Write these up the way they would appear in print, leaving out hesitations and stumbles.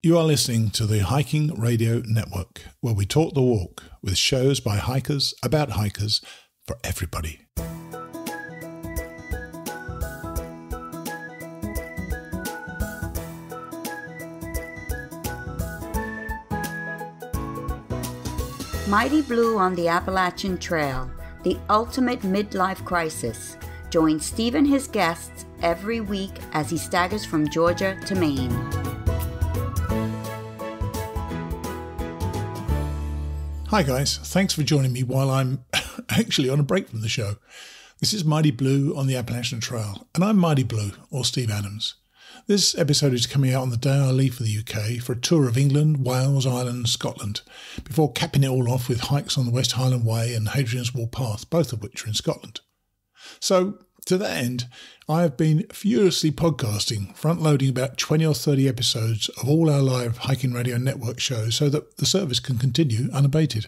You are listening to the Hiking Radio Network, where we talk the walk with shows by hikers, about hikers, for everybody. Mighty Blue on the Appalachian Trail, the ultimate midlife crisis. Join Steve and his guests every week as he staggers from Georgia to Maine. Hi guys, thanks for joining me while I'm actually on a break from the show. This is Mighty Blue on the Appalachian Trail, and I'm Mighty Blue, or Steve Adams. This episode is coming out on the day I leave for the UK for a tour of England, Wales, Ireland and Scotland, before capping it all off with hikes on the West Highland Way and Hadrian's Wall Path, both of which are in Scotland. So, to that end, I have been furiously podcasting, front-loading about 20 or 30 episodes of all our live Hiking Radio Network shows so that the service can continue unabated.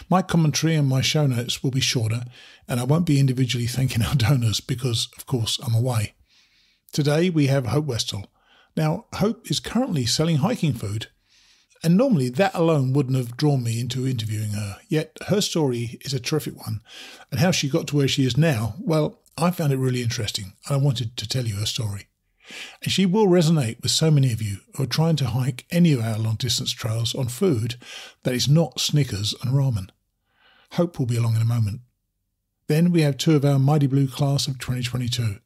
My commentary and my show notes will be shorter, and I won't be individually thanking our donors because, of course, I'm away. Today we have Hope Westall. Now, Hope is currently selling hiking food, and normally that alone wouldn't have drawn me into interviewing her, yet her story is a terrific one, and how she got to where she is now, well, I found it really interesting, and I wanted to tell you her story. And she will resonate with so many of you who are trying to hike any of our long-distance trails on food that is not Snickers and ramen. Hope will be along in a moment. Then we have two of our Mighty Blue class of 2022.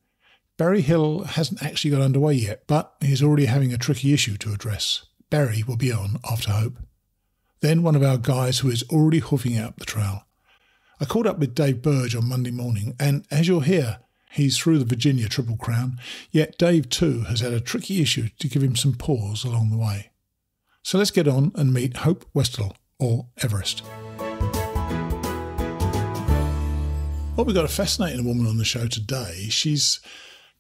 Barry Hill hasn't actually got underway yet, but he's already having a tricky issue to address. Barry will be on after Hope. Then one of our guys who is already hoofing out the trail. I caught up with Dave Burge on Monday morning, and as you'll hear, he's through the Virginia Triple Crown, yet Dave too has had a tricky issue to give him some pause along the way. So let's get on and meet Hope Westall, or Everest. Well, we've got a fascinating woman on the show today. She's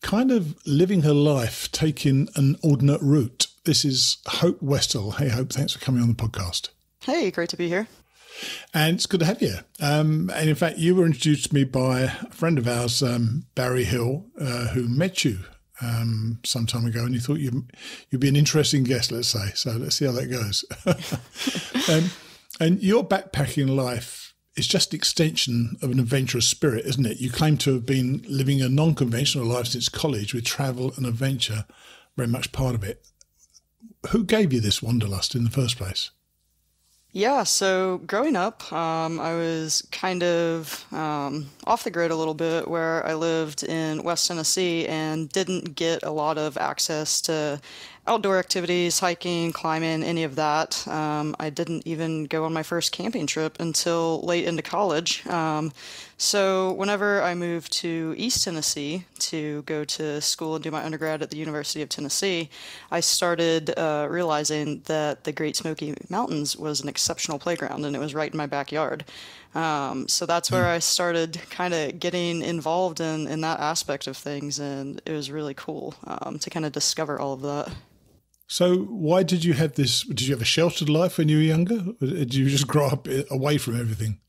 kind of living her life, taking an alternate route. This is Hope Westall. Hey, Hope, thanks for coming on the podcast. Hey, great to be here. And it's good to have you. And in fact, you were introduced to me by a friend of ours, Barry Hill, who met you some time ago, and he thought you'd be an interesting guest, let's say. So let's see how that goes. And your backpacking life is just an extension of an adventurous spirit, isn't it? You claim to have been living a non-conventional life since college, with travel and adventure very much part of it. Who gave you this wanderlust in the first place? Yeah, so growing up, I was kind of off the grid a little bit, where I lived in West Tennessee and didn't get a lot of access to outdoor activities, hiking, climbing, any of that. I didn't even go on my first camping trip until late into college. So whenever I moved to East Tennessee to go to school and do my undergrad at the University of Tennessee, I started realizing that the Great Smoky Mountains was an exceptional playground, and it was right in my backyard. So that's where I started kind of getting involved in that aspect of things, and it was really cool to kind of discover all of that. So why did you have this? Did you have a sheltered life when you were younger? Or did you just grow up away from everything?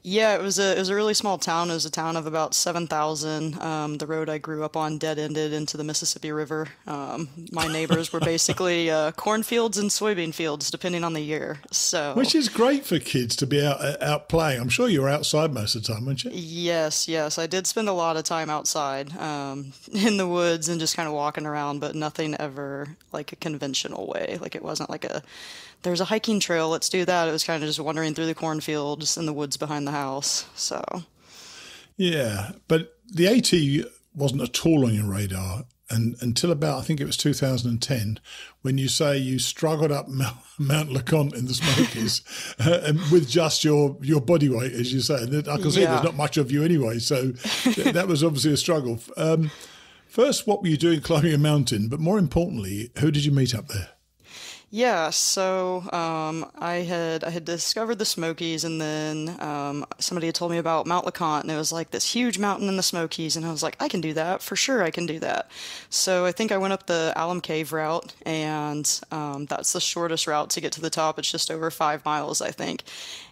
Yeah, it was a really small town. It was a town of about 7,000. The road I grew up on dead-ended into the Mississippi River. My neighbors were basically cornfields and soybean fields, depending on the year. So, which is great for kids to be out playing. I'm sure you were outside most of the time, weren't you? Yes. I did spend a lot of time outside in the woods and just kind of walking around, but nothing ever like a conventional way. Like, it wasn't like there's a hiking trail, let's do that. It was kind of just wandering through the cornfields in the woods behind the house. So, yeah, but the AT wasn't at all on your radar until about, I think it was 2010, when you say you struggled up Mount LeConte in the Smokies and with just your body weight, as you say. I can see there's not much of you anyway, so that was obviously a struggle. First, what were you doing climbing a mountain? But more importantly, who did you meet up there? Yeah, so I had discovered the Smokies, and then somebody had told me about Mount LeConte, and it was like this huge mountain in the Smokies, and I was like, I can do that, for sure I can do that. So I think I went up the Alum Cave route, and that's the shortest route to get to the top. It's just over 5 miles, I think.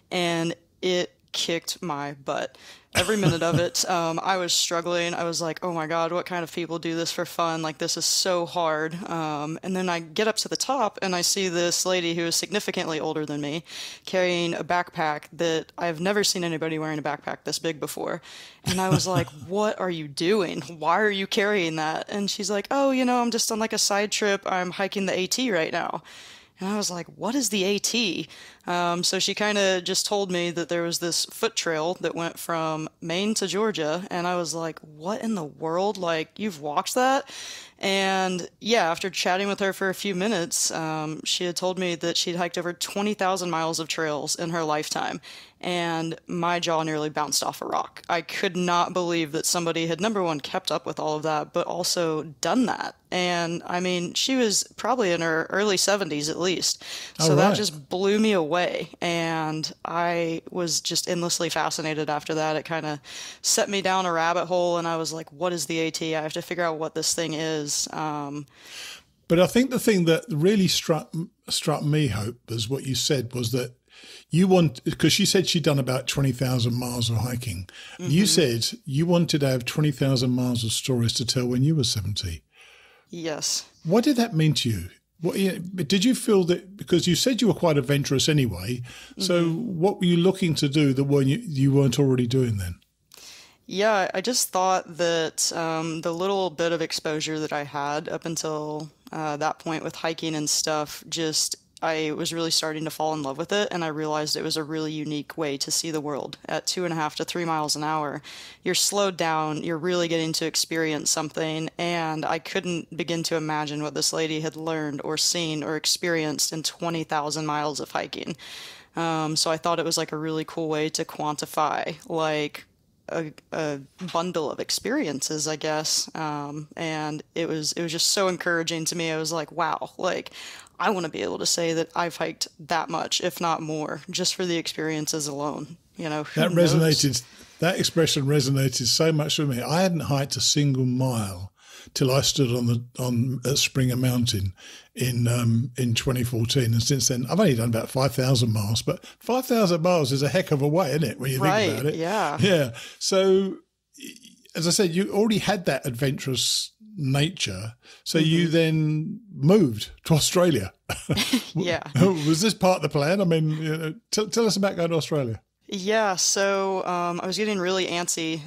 And it kicked my butt. Every minute of it, I was struggling. I was like, oh my God, what kind of people do this for fun? Like, this is so hard. And then I get up to the top and I see this lady who is significantly older than me carrying a backpack that I've never seen anybody wearing a backpack this big before. And I was like, what are you doing? Why are you carrying that? And she's like, oh, I'm just on like a side trip. I'm hiking the AT right now. And I was like, what is the AT? So she kind of just told me that there was this foot trail that went from Maine to Georgia. And I was like, what in the world? Like, you've walked that? And yeah, after chatting with her for a few minutes, she had told me that she'd hiked over 20,000 miles of trails in her lifetime. And my jaw nearly bounced off a rock. I could not believe that somebody had, number one, kept up with all of that, but also done that. And I mean, she was probably in her early 70s at least. So that just blew me away. And I was just endlessly fascinated after that. It kind of set me down a rabbit hole. And I was like, what is the AT? I have to figure out what this thing is. But I think the thing that really struck me, Hope, was what you said was that because she said she'd done about 20,000 miles of hiking. Mm-hmm. You said you wanted to have 20,000 miles of stories to tell when you were 70. Yes. What did that mean to you? Did you feel that, because you said you were quite adventurous anyway, so what were you looking to do that you weren't already doing then? Yeah, I just thought that the little bit of exposure that I had up until that point with hiking and stuff, I was really starting to fall in love with it, and I realized it was a really unique way to see the world. At 2.5 to 3 miles an hour, you're slowed down, you're really getting to experience something, and I couldn't begin to imagine what this lady had learned or seen or experienced in 20,000 miles of hiking. So I thought it was like a really cool way to quantify like a bundle of experiences, I guess. And it was just so encouraging to me. I was like, wow, like I want to be able to say that I've hiked that much, if not more, just for the experiences alone. That resonated. That expression resonated so much with me. I hadn't hiked a single mile till I stood on Springer Mountain in 2014, and since then I've only done about 5,000 miles. But 5,000 miles is a heck of a way, isn't it? When you think about it, yeah. So, as I said, you already had that adventurous nature, so you then moved to Australia. Yeah. Was this part of the plan? I mean, tell us about going to Australia. Yeah, so I was getting really antsy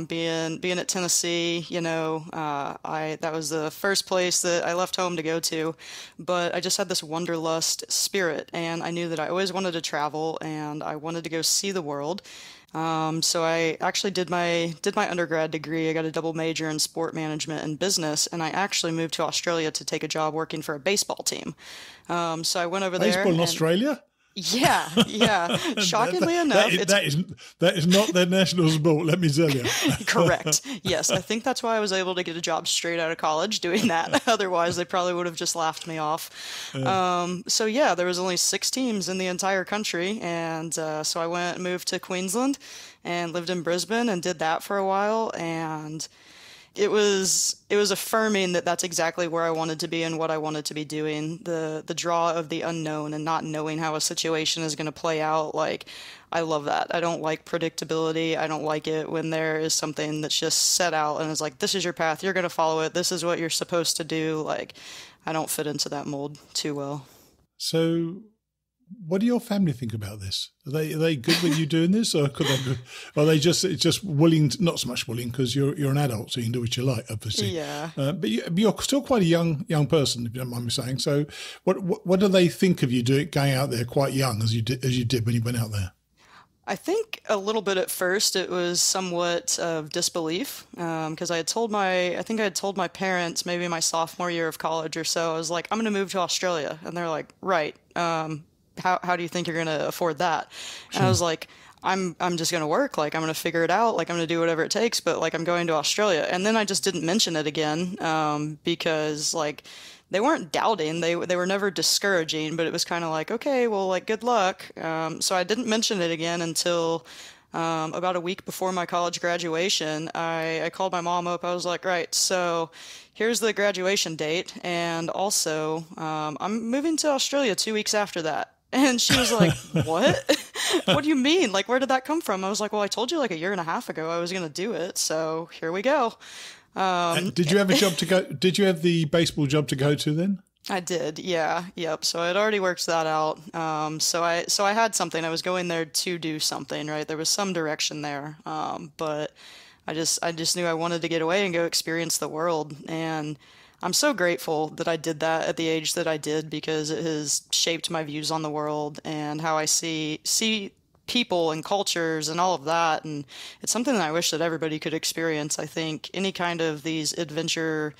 being at Tennessee. That was the first place that I left home to go to, but I just had this wanderlust spirit, and I knew that I always wanted to travel and I wanted to go see the world. So I actually did my undergrad degree. I got a double major in sport management and business, and I actually moved to Australia to take a job working for a baseball team. So I went over there. Baseball in Australia? Yeah. Shockingly enough, that is not their national sport, let me tell you. Correct. Yes, I think that's why I was able to get a job straight out of college doing that. Otherwise, they probably would have just laughed me off. So yeah, there was only 6 teams in the entire country, and so I went and moved to Queensland and lived in Brisbane and did that for a while, and it was affirming that that's exactly where I wanted to be and what I wanted to be doing. The draw of the unknown and not knowing how a situation is going to play out. Like, I love that. I don't like predictability. I don't like it when there is something that's just set out and is like, this is your path. You're going to follow it. This is what you're supposed to do. Like, I don't fit into that mold too well. So what do your family think about this? Are they good with you doing this, or are they just willing? Not so much willing, because you're an adult, so you can do what you like, obviously. Yeah. But you're still quite a young person, if you don't mind me saying. So, what do they think of you going out there quite young, as you did when you went out there? I think a little bit at first it was somewhat of disbelief, because I had told my parents maybe my sophomore year of college or so. I was like, I'm going to move to Australia, and they're like, right. How do you think you're going to afford that? And I was like, I'm just going to work. Like, I'm going to figure it out. Like, I'm going to do whatever it takes, but like, I'm going to Australia. And then I just didn't mention it again, because like, they weren't doubting. They were never discouraging, but it was kind of like, okay, well, like, good luck. So I didn't mention it again until about a week before my college graduation. I called my mom up. I was like, right, so here's the graduation date, and also I'm moving to Australia 2 weeks after that. And she was like, what? What do you mean? Like, where did that come from? I was like, well, I told you like a year and a half ago I was going to do it. So here we go. Did you have a job to go? Did you have the baseball job to go to then? I did. Yeah. Yep. So I'd already worked that out. So I had something. I was going there to do something, right? There was some direction there. But I just knew I wanted to get away and go experience the world. And I'm so grateful that I did that at the age that I did, because it has shaped my views on the world and how I see people and cultures and all of that. And it's something that I wish that everybody could experience. I think any kind of these adventure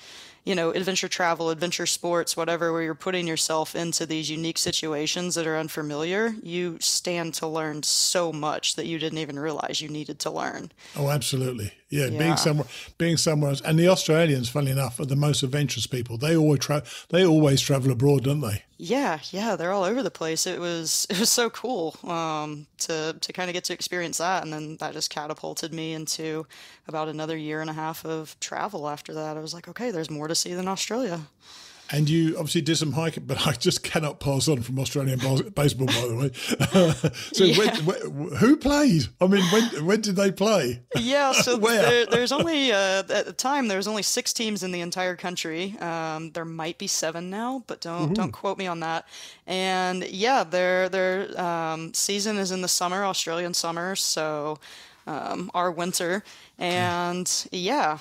travel, adventure sports, whatever, where you're putting yourself into these unique situations that are unfamiliar, you stand to learn so much that you didn't even realize you needed to learn. Oh, absolutely. Yeah. Being somewhere else. And the Australians, funny enough, are the most adventurous people. They always travel abroad, don't they? Yeah, they're all over the place. It was so cool to kind of get to experience that, and then that just catapulted me into about another year and a half of travel after that. I was like, okay, there's more to see than Australia. And you obviously did some hiking, but I just cannot pass on from Australian baseball, by the way. So who played? I mean, when did they play? Yeah, so there's only, at the time, there was only 6 teams in the entire country. There might be 7 now, but don't quote me on that. And yeah, their season is in the summer, Australian summer, so our winter. And yeah,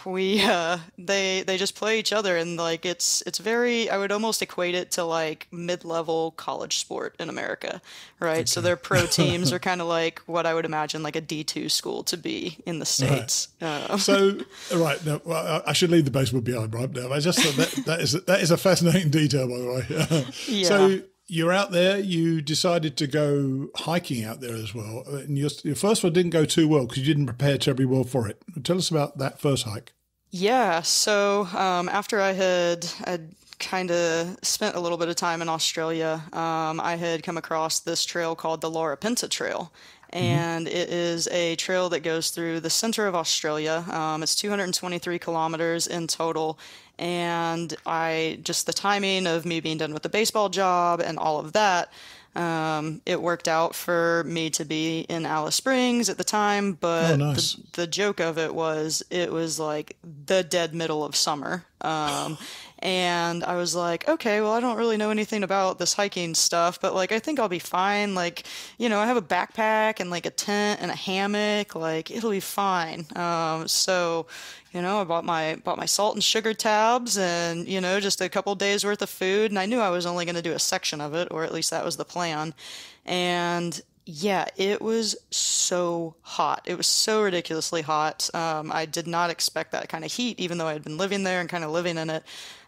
they just play each other, and like it's very, I would almost equate it to like mid-level college sport in America, right? Okay. So their pro teams are kind of like what I would imagine like a D2 school to be in the States. Right. So right now, well, I should leave the baseball behind right now. I just thought that is a fascinating detail, by the way. Yeah. So you're out there, you decided to go hiking out there as well. And your first one didn't go too well because you didn't prepare terribly well for it. Tell us about that first hike. Yeah, so after I'd kind of spent a little bit of time in Australia, I had come across this trail called the Pinta Trail. And it is a trail that goes through the center of Australia. It's 223 kilometers in total. And the timing of me being done with the baseball job and all of that, it worked out for me to be in Alice Springs at the time. But nice. the joke of it was like the dead middle of summer. And I was like, okay, well, I don't really know anything about this hiking stuff, but like, I think I'll be fine. Like, I have a backpack and like a tent and a hammock, like it'll be fine. So, I bought my salt and sugar tabs and, just a couple days worth of food. And I knew I was only going to do a section of it, or at least that was the plan. And yeah, it was so hot. It was so ridiculously hot. I did not expect that kind of heat, even though I had been living there and kind of living in it.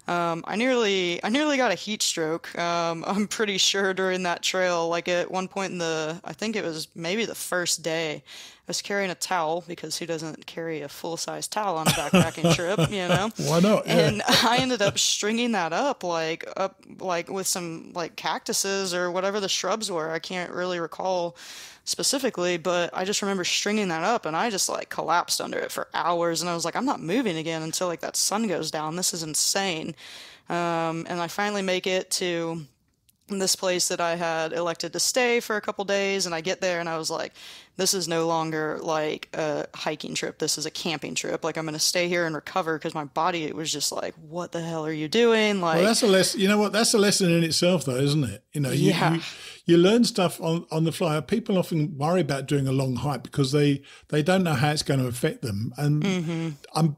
I nearly got a heat stroke. I'm pretty sure during that trail, like at one point I think it was maybe the first day, I was carrying a towel because who doesn't carry a full-size towel on a backpacking trip, Why not? Yeah. And I ended up stringing that up with some like cactuses or whatever the shrubs were. I can't really recall specifically, but I just remember stringing that up and I just like collapsed under it for hours, and I was like, I'm not moving again until like that sun goes down. This is insane. And I finally make it to this place that I had elected to stay for a couple days, and I get there and I was like, this is no longer like a hiking trip. This is a camping trip. Like, I'm going to stay here and recover, because my body, it was just like, what the hell are you doing? Like, well, that's a lesson. You know what? That's a lesson in itself, though, isn't it? Yeah. You learn stuff on the fly. People often worry about doing a long hike because they don't know how it's going to affect them. And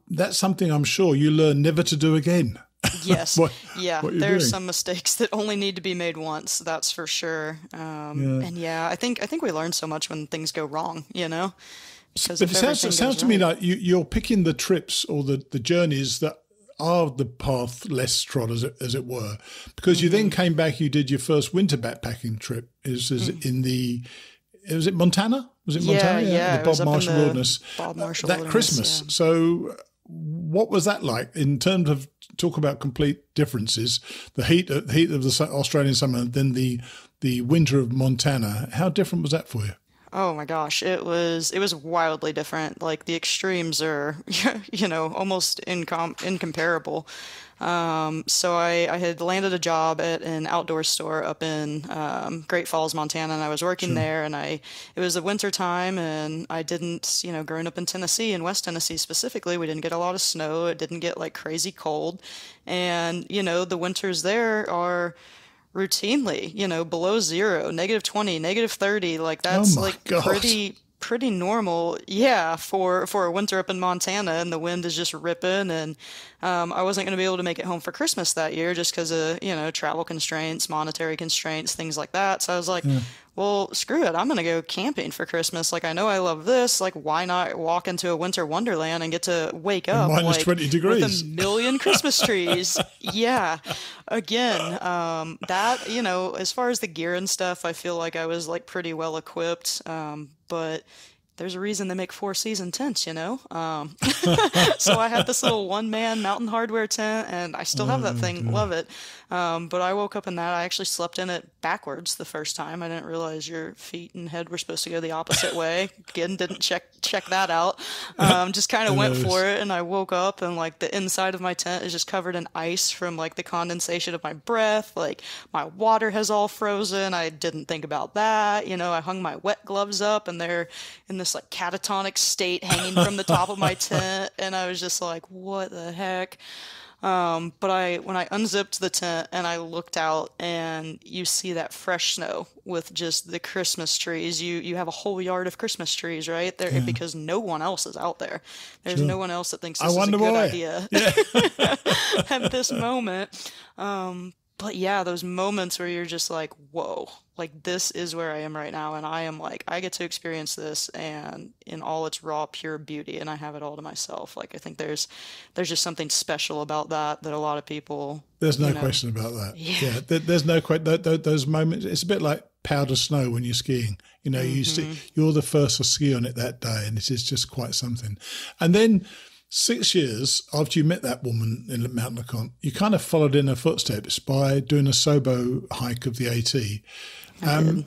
that's something I'm sure you learn never to do again. Yes. What There's some mistakes that only need to be made once. That's for sure. And yeah, I think we learn so much when things go wrong, Because but it sounds to me like you're picking the trips or the journeys that are the path less trod, as it were, because you then came back. You did your first winter backpacking trip. Was it Montana? Was it Montana? Yeah. The Bob Marshall Wilderness. Bob Marshall that Wilderness, Christmas. Yeah. So, what was that like in terms of talk about complete differences? The heat of the Australian summer, then the winter of Montana. How different was that for you? Oh my gosh, it was wildly different. Like the extremes are, almost incomparable. So I had landed a job at an outdoor store up in Great Falls, Montana, and I was working Sure. there. And it was the winter time, and I didn't, growing up in Tennessee, in West Tennessee specifically, we didn't get a lot of snow. It didn't get like crazy cold, and the winters there are routinely, below zero, -20, -30. Like Oh that's my like God. pretty normal, yeah, for a winter up in Montana, and the wind is just ripping. And I wasn't going to be able to make it home for Christmas that year just because of, travel constraints, monetary constraints, things like that. So I was like, Yeah. well, screw it. I'm going to go camping for Christmas. Like, I know I love this. Like, why not walk into a winter wonderland and get to wake And up minus like 20 with a degrees. million Christmas trees? Yeah. Again, that, as far as the gear and stuff, I feel like I was like pretty well equipped. But there's a reason they make four-season tents. So I had this little one-man mountain hardware tent, and I still have that Oh thing. dear. Love it. But I woke up in that. I actually slept in it backwards the first time. I didn't realize your feet and head were supposed to go the opposite way. Again, didn't check that out. Just kind of went for Hilarious. it, and I woke up, and like the inside of my tent is just covered in ice from like the condensation of my breath. Like my water has all frozen. I didn't think about that. I hung my wet gloves up, and they're in this like catatonic state hanging from the top of my tent, and I was just like, what the heck? But when I unzipped the tent and I looked out, and you see that fresh snow with just the Christmas trees. You have a whole yard of Christmas trees, right? There, Yeah. because no one else is out there. There's Sure. no one else that thinks I this is a wonder good why. idea Yeah. at this moment. But yeah, those moments where you're just like, whoa, like this is where I am right now. And I am like, I get to experience this and in all its raw, pure beauty, and I have it all to myself. Like, I think there's just something special about that a lot of people, There's you no know, question about that. yeah. Yeah, there's no question. Those moments, it's a bit like powder snow when you're skiing. You're the first to ski on it that day, and it is just quite something. And then 6 years after you met that woman in Mount LeConte, you kind of followed in her footsteps by doing a Sobo hike of the AT. I did.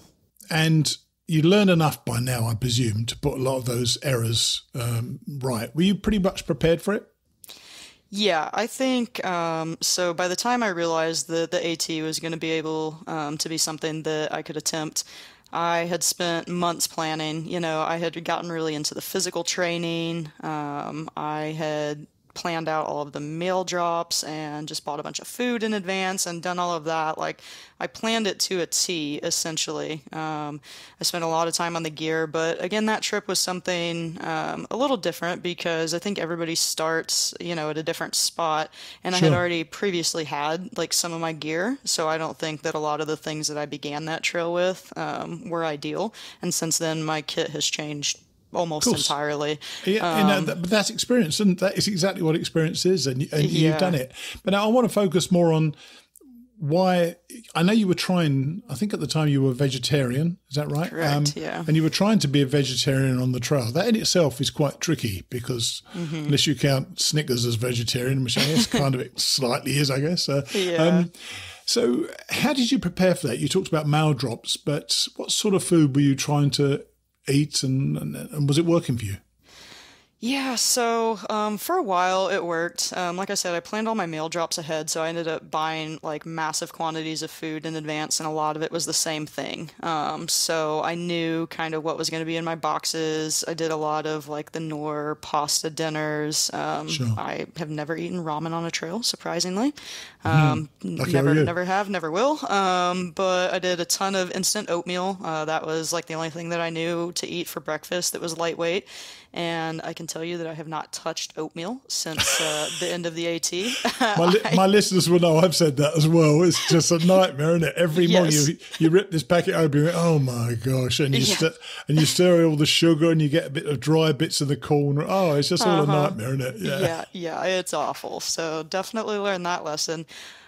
And you learn enough by now, I presume, to put a lot of those errors right. Were you pretty much prepared for it? Yeah, I think so. By the time I realized that the AT was going to be able to be something that I could attempt, I had spent months planning. I had gotten really into the physical training. I had planned out all of the meal drops and just bought a bunch of food in advance and done all of that. Like, I planned it to a T, essentially. I spent a lot of time on the gear, but again, that trip was something a little different because I think everybody starts, at a different spot. And I had Sure. already previously had like some of my gear, so I don't think that a lot of the things that I began that trail with were ideal. And since then, my kit has changed Of almost course. entirely. Yeah, but that's experience, and that is exactly what experience is, and you've done Yeah, it. But now I want to focus more on why. I know you were trying. I think at the time you were vegetarian. Is that right? correct. Yeah. And you were trying to be a vegetarian on the trail. That in itself is quite tricky because unless you count Snickers as vegetarian, which I guess kind of it slightly is, I guess. Yeah. So how did you prepare for that? You talked about mail drops, but what sort of food were you trying to eat, and was it working for you? Yeah, so for a while it worked. Like I said, I planned all my meal drops ahead, so I ended up buying like massive quantities of food in advance, and a lot of it was the same thing. So I knew kind of what was going to be in my boxes. I did a lot of like the Nor pasta dinners. Sure. I have never eaten ramen on a trail, surprisingly. Lucky are you? Never have, never will. But I did a ton of instant oatmeal. That was like the only thing that I knew to eat for breakfast that was lightweight. And I can tell you that I have not touched oatmeal since the end of the AT. My listeners will know I've said that as well. It's just a nightmare, isn't it? Every morning Yes. you rip this packet open, you go, oh my gosh, and Yeah. you stir all the sugar, and you get a bit of dry bits of the corn. Oh, it's just all a nightmare, isn't it? Yeah. Yeah, it's awful. So definitely learned that lesson.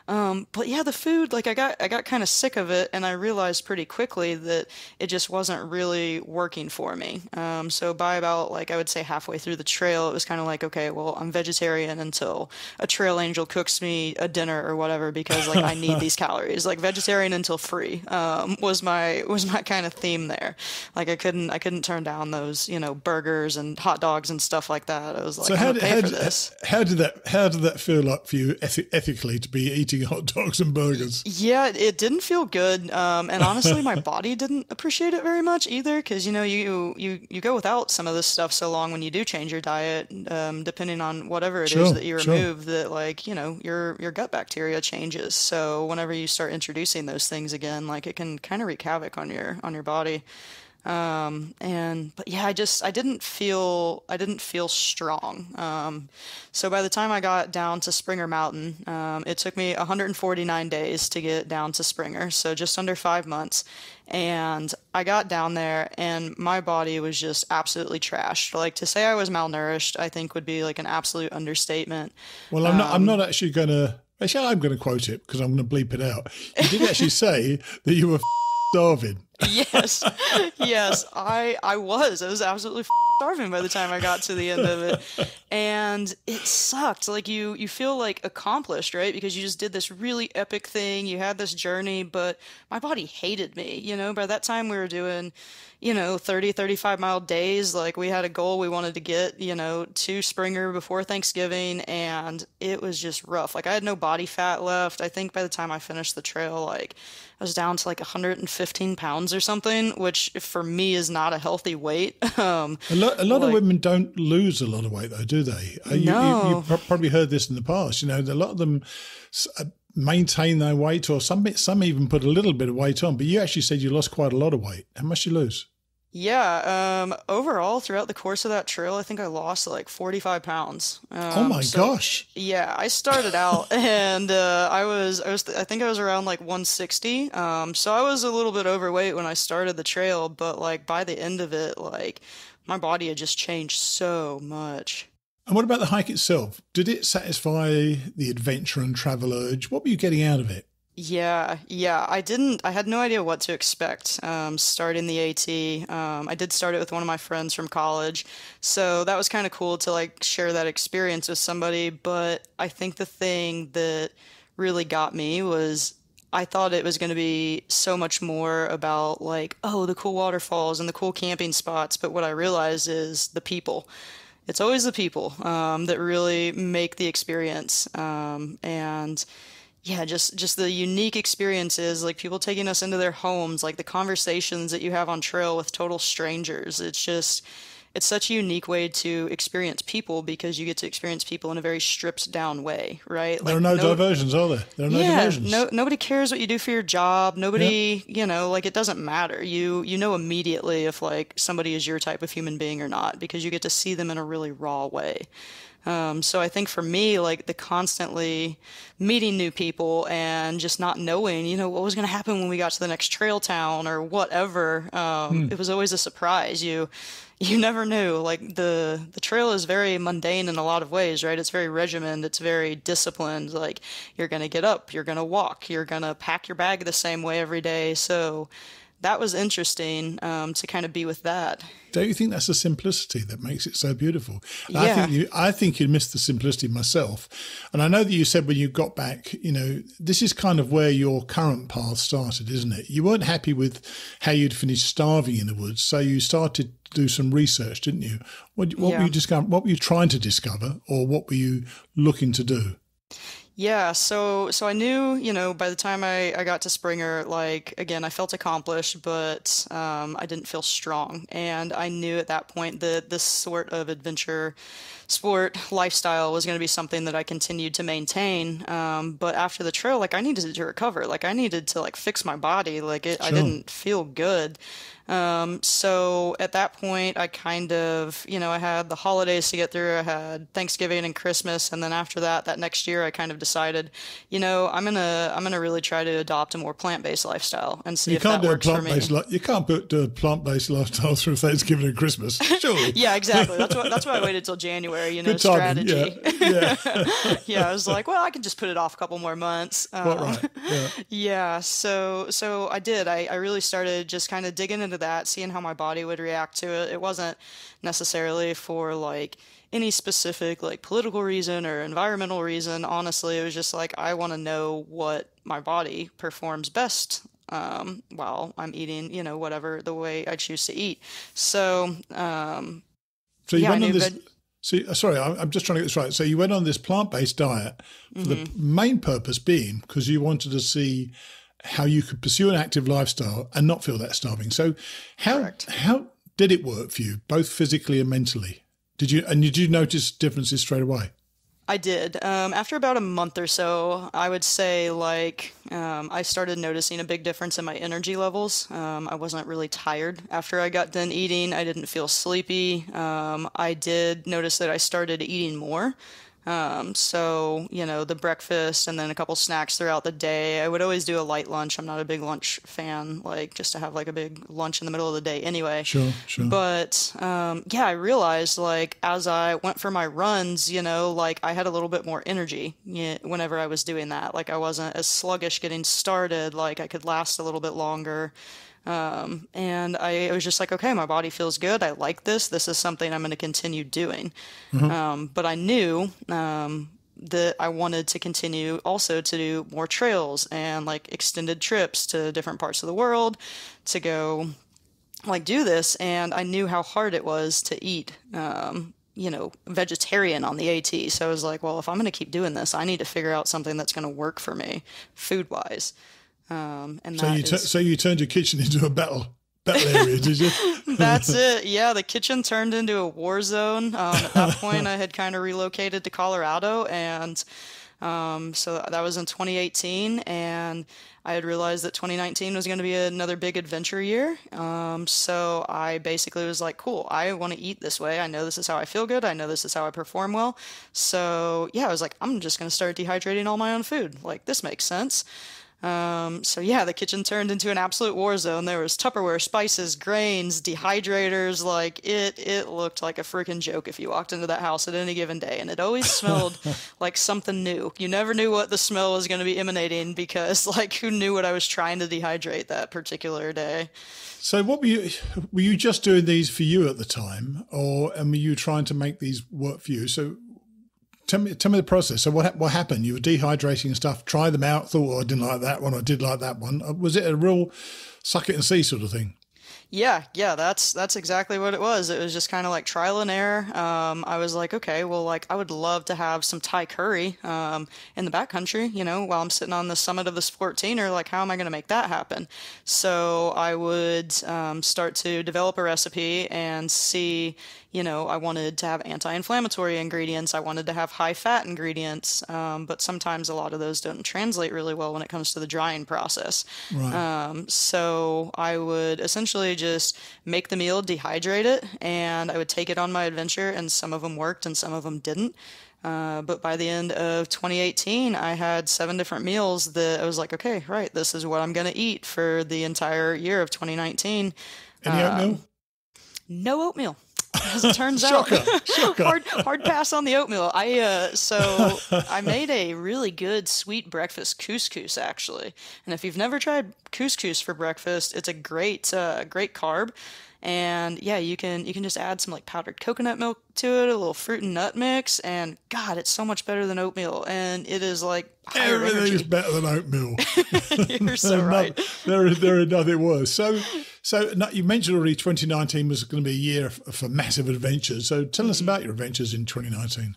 But yeah, the food, like I got kind of sick of it, and I realized pretty quickly that it just wasn't really working for me. So by about like I would say halfway through the trail, it was kind of like, okay, well, I'm vegetarian until a trail angel cooks me a dinner or whatever, because like I need these calories. Like vegetarian until free, was my kind of theme there. Like I couldn't turn down those, burgers and hot dogs and stuff like that. I was like, So I'm gonna pay for this. how did that feel like for you ethically to be eating hot dogs and burgers? Yeah, it didn't feel good, and honestly, my body didn't appreciate it very much either. Because you go without some of this stuff so long when you do change your diet, depending on whatever it is that you remove, that like your gut bacteria changes. So whenever you start introducing those things again, like it can kind of wreak havoc on your body. But yeah, I didn't feel strong. So by the time I got down to Springer Mountain, it took me 149 days to get down to Springer, so just under 5 months. And I got down there and my body was just absolutely trashed. Like to say I was malnourished, I think would be like an absolute understatement. Well, I'm not actually going to, actually I'm going to quote it because I'm going to bleep it out. You did actually say that you were starving. Yes, I was absolutely starving by the time I got to the end of it, and it sucked. Like you feel like accomplished, right? Because you just did this really epic thing, you had this journey, but my body hated me. By that time we were doing 30, 35-mile days. Like we had a goal we wanted to get, to Springer before Thanksgiving, and it was just rough. Like I had no body fat left. I think by the time I finished the trail, like I was down to like 115 pounds or something, which for me is not a healthy weight. A lot of women don't lose a lot of weight though, do they? No. You've probably heard this in the past. A lot of them maintain their weight, or some even put a little bit of weight on. But you actually said you lost quite a lot of weight. How much did you lose? Yeah, overall throughout the course of that trail, I think I lost like 45 pounds. Oh my gosh. Yeah, I started out and I think I was around like 160. So I was a little bit overweight when I started the trail, but like by the end of it, like my body had just changed so much. And what about the hike itself? Did it satisfy the adventure and travel urge? What were you getting out of it? Yeah. I had no idea what to expect starting the AT. I did start it with one of my friends from college, so that was kind of cool to like share that experience with somebody. But I think the thing that really got me was I thought it was going to be so much more about like, oh, the cool waterfalls and the cool camping spots. But what I realized is the people. It's always the people that really make the experience. And yeah, just the unique experiences, like people taking us into their homes, like the conversations that you have on trail with total strangers. It's such a unique way to experience people because you get to experience people in a very stripped down way, right? There are no diversions, are there? There are no diversions. Nobody cares what you do for your job. Nobody, like it doesn't matter. You know immediately if like somebody is your type of human being or not because you get to see them in a really raw way. So I think for me, like the constantly meeting new people and just not knowing, what was going to happen when we got to the next trail town or whatever. It was always a surprise. You never knew. Like the trail is very mundane in a lot of ways, right? It's very regimented. It's very disciplined. Like you're going to get up, you're going to walk, you're going to pack your bag the same way every day. So that was interesting to kind of be with that. Don't you think that's the simplicity that makes it so beautiful? Yeah. I think you missed the simplicity myself. And I know that you said when you got back, this is kind of where your current path started, isn't it? You weren't happy with how you'd finished starving in the woods, so you started to do some research, didn't you? What were you discovering? What were you trying to discover, or what were you looking to do? Yeah, so I knew, by the time I got to Springer, like, again, I felt accomplished, but I didn't feel strong. And I knew at that point that this sort of adventure sport lifestyle was going to be something that I continued to maintain. But after the trail, like, I needed to recover. Like, I needed to, like, fix my body. Like, I didn't feel good. So at that point, I kind of, I had the holidays to get through. I had Thanksgiving and Christmas, and then after that next year, I kind of decided, I'm gonna really try to adopt a more plant-based lifestyle and see if that works for me. You can't do a plant-based lifestyle through Thanksgiving and Christmas, surely. Yeah, exactly. That's why I waited till January. Good timing. Strategy. Yeah. Yeah, I was like, well, I can just put it off a couple more months. Quite right. Yeah. Yeah, so I did. I really started just kind of digging into that, seeing how my body would react to it. It wasn't necessarily for like any specific like political reason or environmental reason. Honestly, it was just like I want to know what my body performs best while I'm eating, whatever the way I choose to eat. So, so you went on this. Sorry, I'm just trying to get this right. So you went on this plant-based diet for the main purpose being because you wanted to see how you could pursue an active lifestyle and not feel that starving. So how did it work for you, both physically and mentally? Did you notice differences straight away? I did. After about a month or so, I would say I started noticing a big difference in my energy levels. I wasn't really tired after I got done eating. I didn't feel sleepy. I did notice that I started eating more. So, the breakfast and then a couple snacks throughout the day. I would always do a light lunch. I'm not a big lunch fan, just to have a big lunch in the middle of the day anyway. Sure. But, I realized as I went for my runs, I had a little bit more energy whenever I was doing that. I wasn't as sluggish getting started, I could last a little bit longer. And I was just like, okay, my body feels good. I like this. This is something I'm going to continue doing. But I knew that I wanted to continue also to do more trails and extended trips to different parts of the world to go do this. And I knew how hard it was to eat, vegetarian on the AT. So I was like, well, if I'm going to keep doing this, I need to figure out something that's going to work for me food wise. So you turned your kitchen into a battle area, did you? That's it. Yeah, the kitchen turned into a war zone. At that point, I had kind of relocated to Colorado, and so that was in 2018, and I had realized that 2019 was going to be another big adventure year. So I basically was like, cool, I want to eat this way. I know this is how I feel good. I know this is how I perform well. So yeah, I was like, I'm just going to start dehydrating all my own food. This makes sense. The kitchen turned into an absolute war zone. There was Tupperware, spices, grains, dehydrators. It looked like a freaking joke if you walked into that house at any given day. And it always smelled like something new. You never knew what the smell was going to be emanating because who knew what I was trying to dehydrate that particular day. So what were you just doing these for you at the time and were you trying to make these work for you? So Tell me the process. So what happened? You were dehydrating stuff, try them out, thought, I didn't like that one, I did like that one. Was it a real suck it and see sort of thing? Yeah, that's exactly what it was. It was just kind of like trial and error. I was like, okay, well, I would love to have some Thai curry in the backcountry, while I'm sitting on the summit of this 14er, how am I going to make that happen? So I would start to develop a recipe and see, I wanted to have anti-inflammatory ingredients. I wanted to have high-fat ingredients, but sometimes a lot of those don't translate really well when it comes to the drying process. Right. So I would essentially just make the meal, dehydrate it, and I would take it on my adventure, and some of them worked and some of them didn't. But by the end of 2018, I had 7 different meals that I was like, okay, right, this is what I'm going to eat for the entire year of 2019. Any oatmeal? No oatmeal. As it turns out, Shocker. hard pass on the oatmeal. I made a really good sweet breakfast couscous actually, and if you've never tried couscous for breakfast, it's a great carb. And yeah, you can just add some powdered coconut milk to it, a little fruit and nut mix, and God, it's so much better than oatmeal. And it is higher everything energy. is better than oatmeal. You're so right. There is nothing worse. So you mentioned already 2019 was going to be a year for massive adventures. So tell us about your adventures in 2019.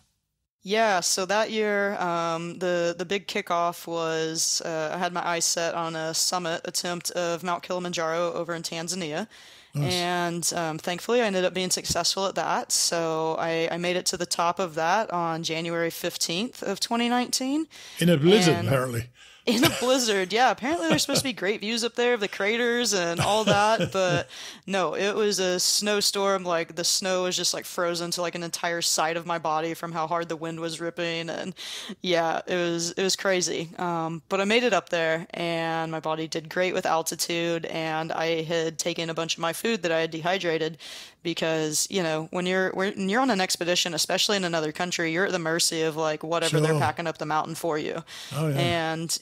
Yeah, so that year, the big kickoff was I had my eyes set on a summit attempt of Mount Kilimanjaro over in Tanzania. Nice. And thankfully, I ended up being successful at that. So I made it to the top of that on January 15th of 2019. In a blizzard, apparently. In a blizzard, yeah. Apparently there's supposed to be great views up there of the craters and all that, but no, it was a snowstorm. Like the snow was just like frozen to like an entire side of my body from how hard the wind was ripping, and yeah, it was crazy. But I made it up there, and my body did great with altitude, and I had taken a bunch of my food that I had dehydrated because, when you're on an expedition, especially in another country, you're at the mercy of like whatever they're Sure. packing up the mountain for you. Oh, yeah. And,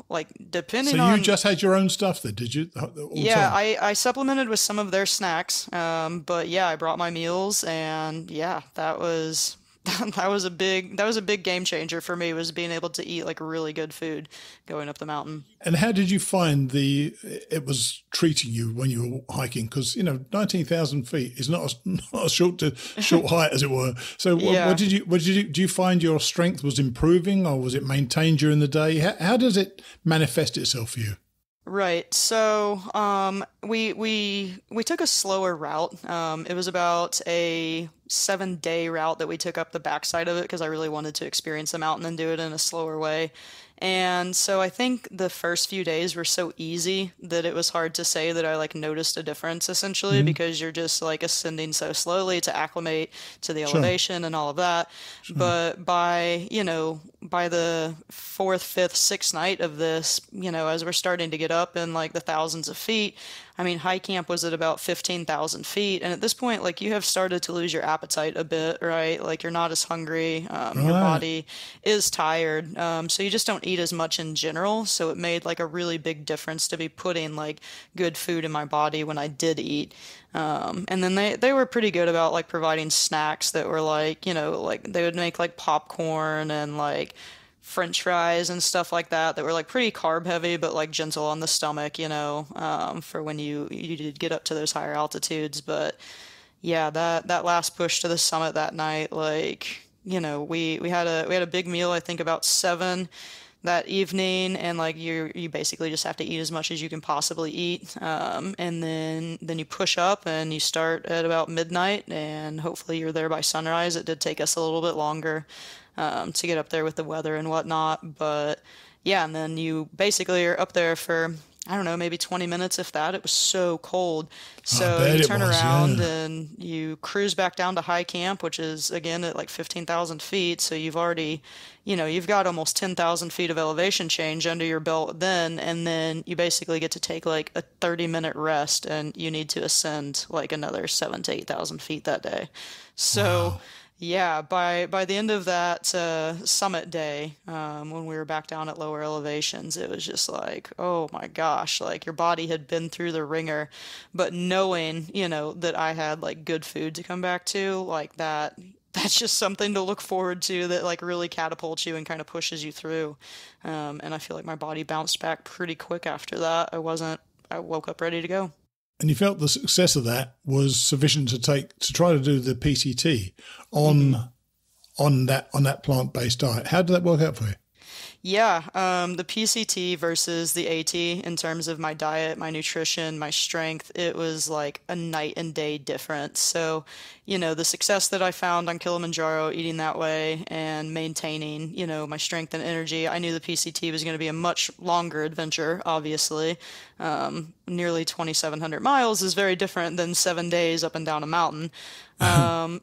like depending So on, you just had your own stuff then, did you? All the yeah, time? I supplemented with some of their snacks. But yeah, I brought my meals, and yeah, that was that was a big game changer for me, was being able to eat like really good food going up the mountain. And how did you find it was treating you when you were hiking? Because 19,000 feet is not a short height, as it were. So Yeah. what did you do? You find your strength was improving, or was it maintained during the day? How does it manifest itself for you? Right. So, we took a slower route. It was about a 7-day route that we took up the backside of it because I really wanted to experience the mountain and do it in a slower way. And so I think the first few days were so easy that it was hard to say that I like noticed a difference essentially, because you're just like ascending so slowly to acclimate to the Sure. elevation and all of that. But by the fourth, fifth, sixth night of this, as we're starting to get up in like the thousands of feet, I mean, high camp was at about 15,000 feet. And at this point, like you have started to lose your appetite a bit, right? Like you're not as hungry. Your Right. body is tired. So you just don't eat as much in general. So it made like a really big difference to be putting like good food in my body when I did eat. And then they were pretty good about like providing snacks that were like, like they would make like popcorn and like French fries and stuff like that were like pretty carb heavy, but like gentle on the stomach, for when you did get up to those higher altitudes. But yeah, that last push to the summit that night, like, we had a big meal, I think about 7 that evening, and like you basically just have to eat as much as you can possibly eat, and then you push up and you start at about midnight, and hopefully you're there by sunrise. It did take us a little bit longer to get up there with the weather and whatnot, but yeah, and then you basically are up there for, I don't know, maybe 20 minutes, if that. It was so cold. So bet you it turn was, around yeah. and you cruise back down to high camp, which is again at like 15,000 feet. So you've already, you've got almost 10,000 feet of elevation change under your belt then. And then you basically get to take like a 30-minute rest, and you need to ascend like another 7 to 8,000 feet that day. So. Wow. Yeah, by the end of that summit day, when we were back down at lower elevations, it was just like, oh my gosh, like your body had been through the ringer, but knowing, that I had like good food to come back to, like that's just something to look forward to, that like really catapults you and kind of pushes you through. And I feel like my body bounced back pretty quick after that. I woke up ready to go. And you felt the success of that was sufficient to try to do the PCT on that plant-based diet. How did that work out for you? Yeah, the PCT versus the AT in terms of my diet, my nutrition, my strength, it was like a night and day difference. So, the success that I found on Kilimanjaro eating that way and maintaining, my strength and energy, I knew the PCT was going to be a much longer adventure, obviously. Nearly 2,700 miles is very different than 7 days up and down a mountain.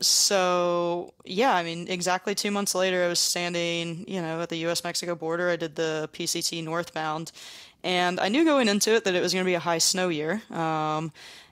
So yeah, I mean, exactly 2 months later, I was standing, at the U.S.-Mexico border. I did the PCT northbound, and I knew going into it that it was going to be a high snow year.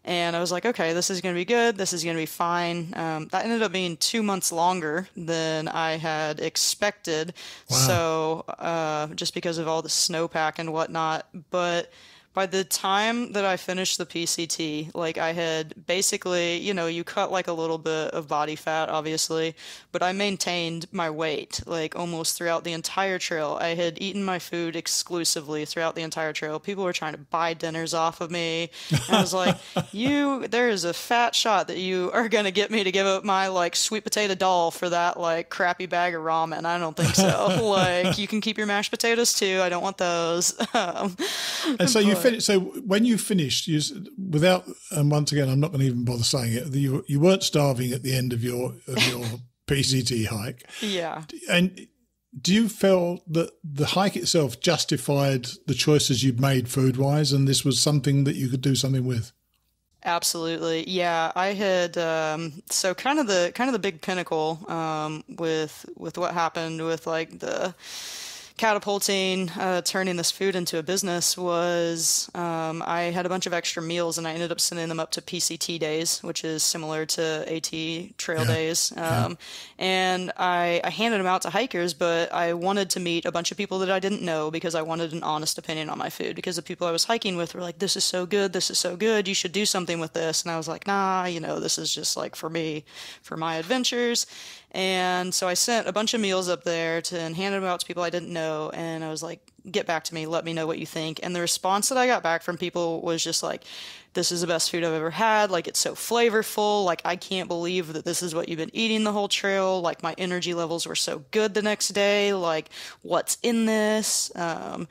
And I was like, okay, this is going to be good. This is going to be fine. That ended up being 2 months longer than I had expected. Wow. So, just because of all the snowpack and whatnot, but by the time that I finished the PCT, like I had basically, you cut like a little bit of body fat, obviously, but I maintained my weight like almost throughout the entire trail. I had eaten my food exclusively throughout the entire trail. People were trying to buy dinners off of me. And I was like, there is a fat shot that you are going to get me to give up my like sweet potato dal for that like crappy bag of ramen. I don't think so. Like you can keep your mashed potatoes too. I don't want those. And so you finished. So when you finished, without, and once again, I'm not going to even bother saying it. You weren't starving at the end of your PCT hike. Yeah. And Do you feel that the hike itself justified the choices you'd made food-wise, and this was something that you could do something with? Absolutely. Yeah, I had so kind of the big pinnacle with what happened with like the catapulting, turning this food into a business was I had a bunch of extra meals and I ended up sending them up to PCT days, which is similar to AT trail days. And I handed them out to hikers, but I wanted to meet a bunch of people that I didn't know because I wanted an honest opinion on my food, because the people I was hiking with were like, this is so good, you should do something with this. And I was like, nah, this is just like for me, for my adventures. And so I sent a bunch of meals up there and handed them out to people I didn't know. And I was like, get back to me. Let me know what you think. And the response that I got back from people was just like, this is the best food I've ever had. Like, it's so flavorful. Like, I can't believe that this is what you've been eating the whole trail. Like, my energy levels were so good the next day. Like, what's in this? And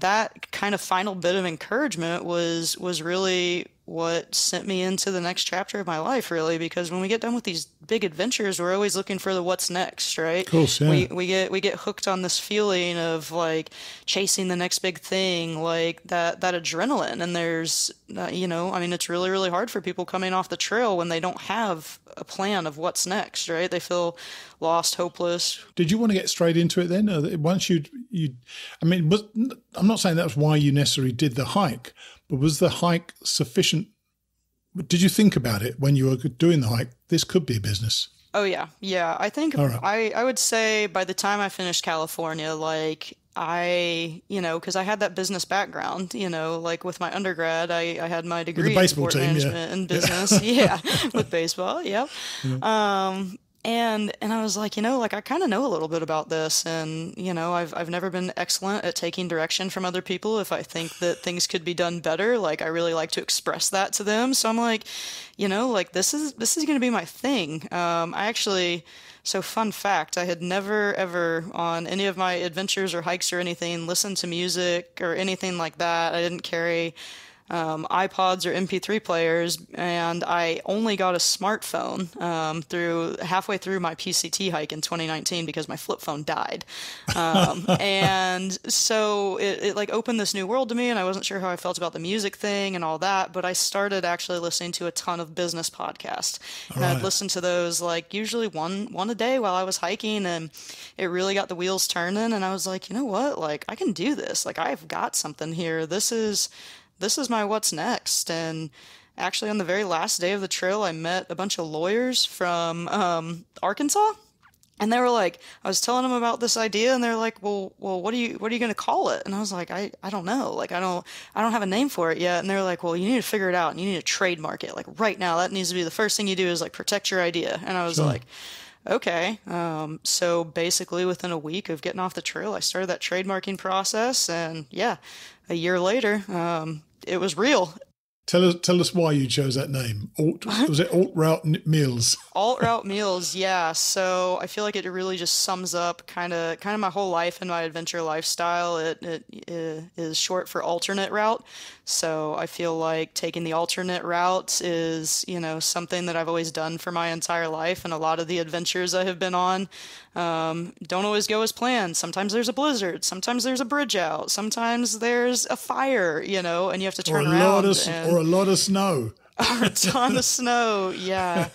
that kind of final bit of encouragement was really what sent me into the next chapter of my life, really, because when we get done with these big adventures, we're always looking for the what's next, right? Of course, yeah. We get hooked on this feeling of like chasing the next big thing, like that adrenaline. And there's, it's really, really hard for people coming off the trail when they don't have a plan of what's next, right? They feel lost, hopeless. Did you want to get straight into it then? Once I'm not saying that's why you necessarily did the hike, but was the hike sufficient? Did you think about it when you were doing the hike? This could be a business. Oh, yeah. Yeah. I think I would say by the time I finished California, like because I had that business background, like with my undergrad, I had my degree in sport management and business. Yeah. With baseball. Yep. Yeah. And I was like, I kind of know a little bit about this, and, I've never been excellent at taking direction from other people. If I think that things could be done better, like I really like to express that to them. So I'm like, this is going to be my thing. So fun fact, I had never ever on any of my adventures or hikes or anything listened to music or anything like that. I didn't carry iPods or MP3 players, and I only got a smartphone halfway through my PCT hike in 2019 because my flip phone died. And so it like opened this new world to me, and I wasn't sure how I felt about the music thing and all that, but I started actually listening to a ton of business podcasts. And I'd listen to those like usually one a day while I was hiking, and it really got the wheels turning, and I was like, you know what, like I can do this. Like I've got something here. This is my what's next. And actually on the very last day of the trail, I met a bunch of lawyers from Arkansas, and they were like, I was telling them about this idea, and they're like, well, what are you going to call it? And I was like, I don't know. Like, I don't have a name for it yet. And they're like, well, you need to figure it out, and you need to trademark it. Like right now, that needs to be the first thing you do is like protect your idea. And I was like, okay. So basically within a week of getting off the trail, I started that trademarking process, and yeah, a year later, it was real. Tell us why you chose that name. Was it Alt Route Meals? Alt Route Meals, yeah. So I feel like it really just sums up kind of my whole life and my adventure lifestyle. It is short for alternate route. So I feel like taking the alternate route is, something that I've always done for my entire life, and a lot of the adventures I have been on don't always go as planned. Sometimes there's a blizzard, sometimes there's a bridge out, sometimes there's a fire, and you have to turn around. Or a lot of snow. Or a ton of snow, yeah.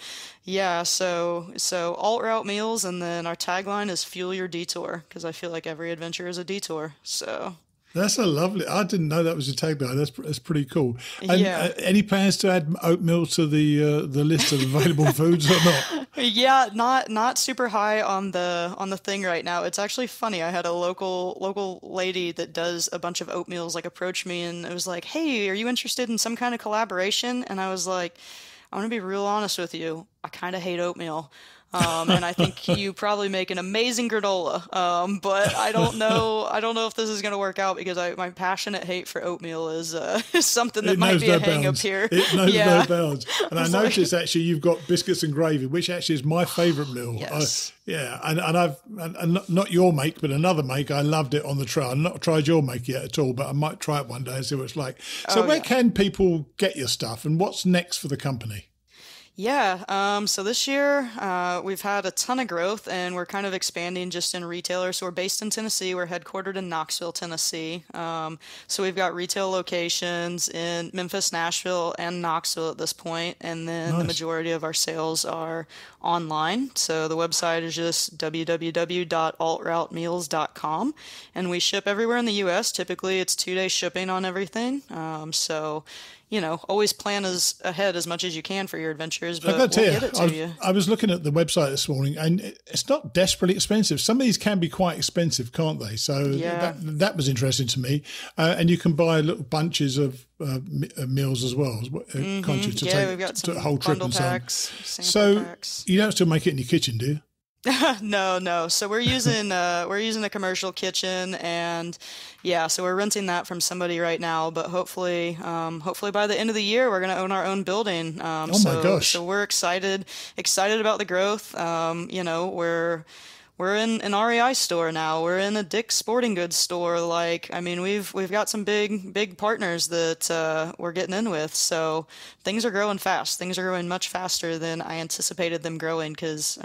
Yeah, so alt route meals, and then our tagline is fuel your detour, because I feel like every adventure is a detour. So that's a lovely. I didn't know that was a tagline. That's pretty cool. And, any plans to add oatmeal to the list of available foods or not? Yeah, not super high on the thing right now. It's actually funny. I had a local lady that does a bunch of oatmeals like approach me, and it was like, "Hey, are you interested in some kind of collaboration?" And I was like, "I'm gonna be real honest with you. I kind of hate oatmeal." And I think you probably make an amazing granola. But I don't know if this is going to work out, because my passionate hate for oatmeal is something that might be a hang up here. It knows no bounds. And I noticed actually you've got biscuits and gravy, which actually is my favorite meal. Yes. And not your make, but another make. I loved it on the trail. I've not tried your make yet at all, but I might try it one day and see what it's like. So where can people get your stuff, and what's next for the company? Yeah, so this year we've had a ton of growth and we're kind of expanding just in retailers. So we're based in Tennessee. We're headquartered in Knoxville, Tennessee. So we've got retail locations in Memphis, Nashville, and Knoxville at this point. And then the Nice. majority of our sales are online. So the website is just www.altroutemeals.com. And we ship everywhere in the U.S. Typically, it's 2 day shipping on everything. So always plan ahead as much as you can for your adventures, but I got to we'll tell get it you, to you. I was looking at the website this morning, and it's not desperately expensive. Some of these can be quite expensive, can't they? So Yeah. that was interesting to me. And you can buy little bunches of meals as well, can't you? To Yeah, we've got to some a whole trip bundle and so on. packs, sample So packs. you don't still make it in your kitchen, do you? No. So we're using a commercial kitchen, and yeah, so we're renting that from somebody right now. But hopefully by the end of the year, we're gonna own our own building. Oh my gosh. So we're excited about the growth. We're in an REI store now. We're in a Dick's Sporting Goods store. We've got some big partners that we're getting in with. So things are growing fast. Things are growing much faster than I anticipated them growing. Because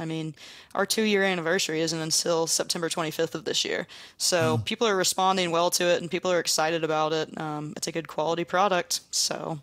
our 2 year anniversary isn't until September 25th of this year. So people are responding well to it, and people are excited about it. It's a good quality product. So.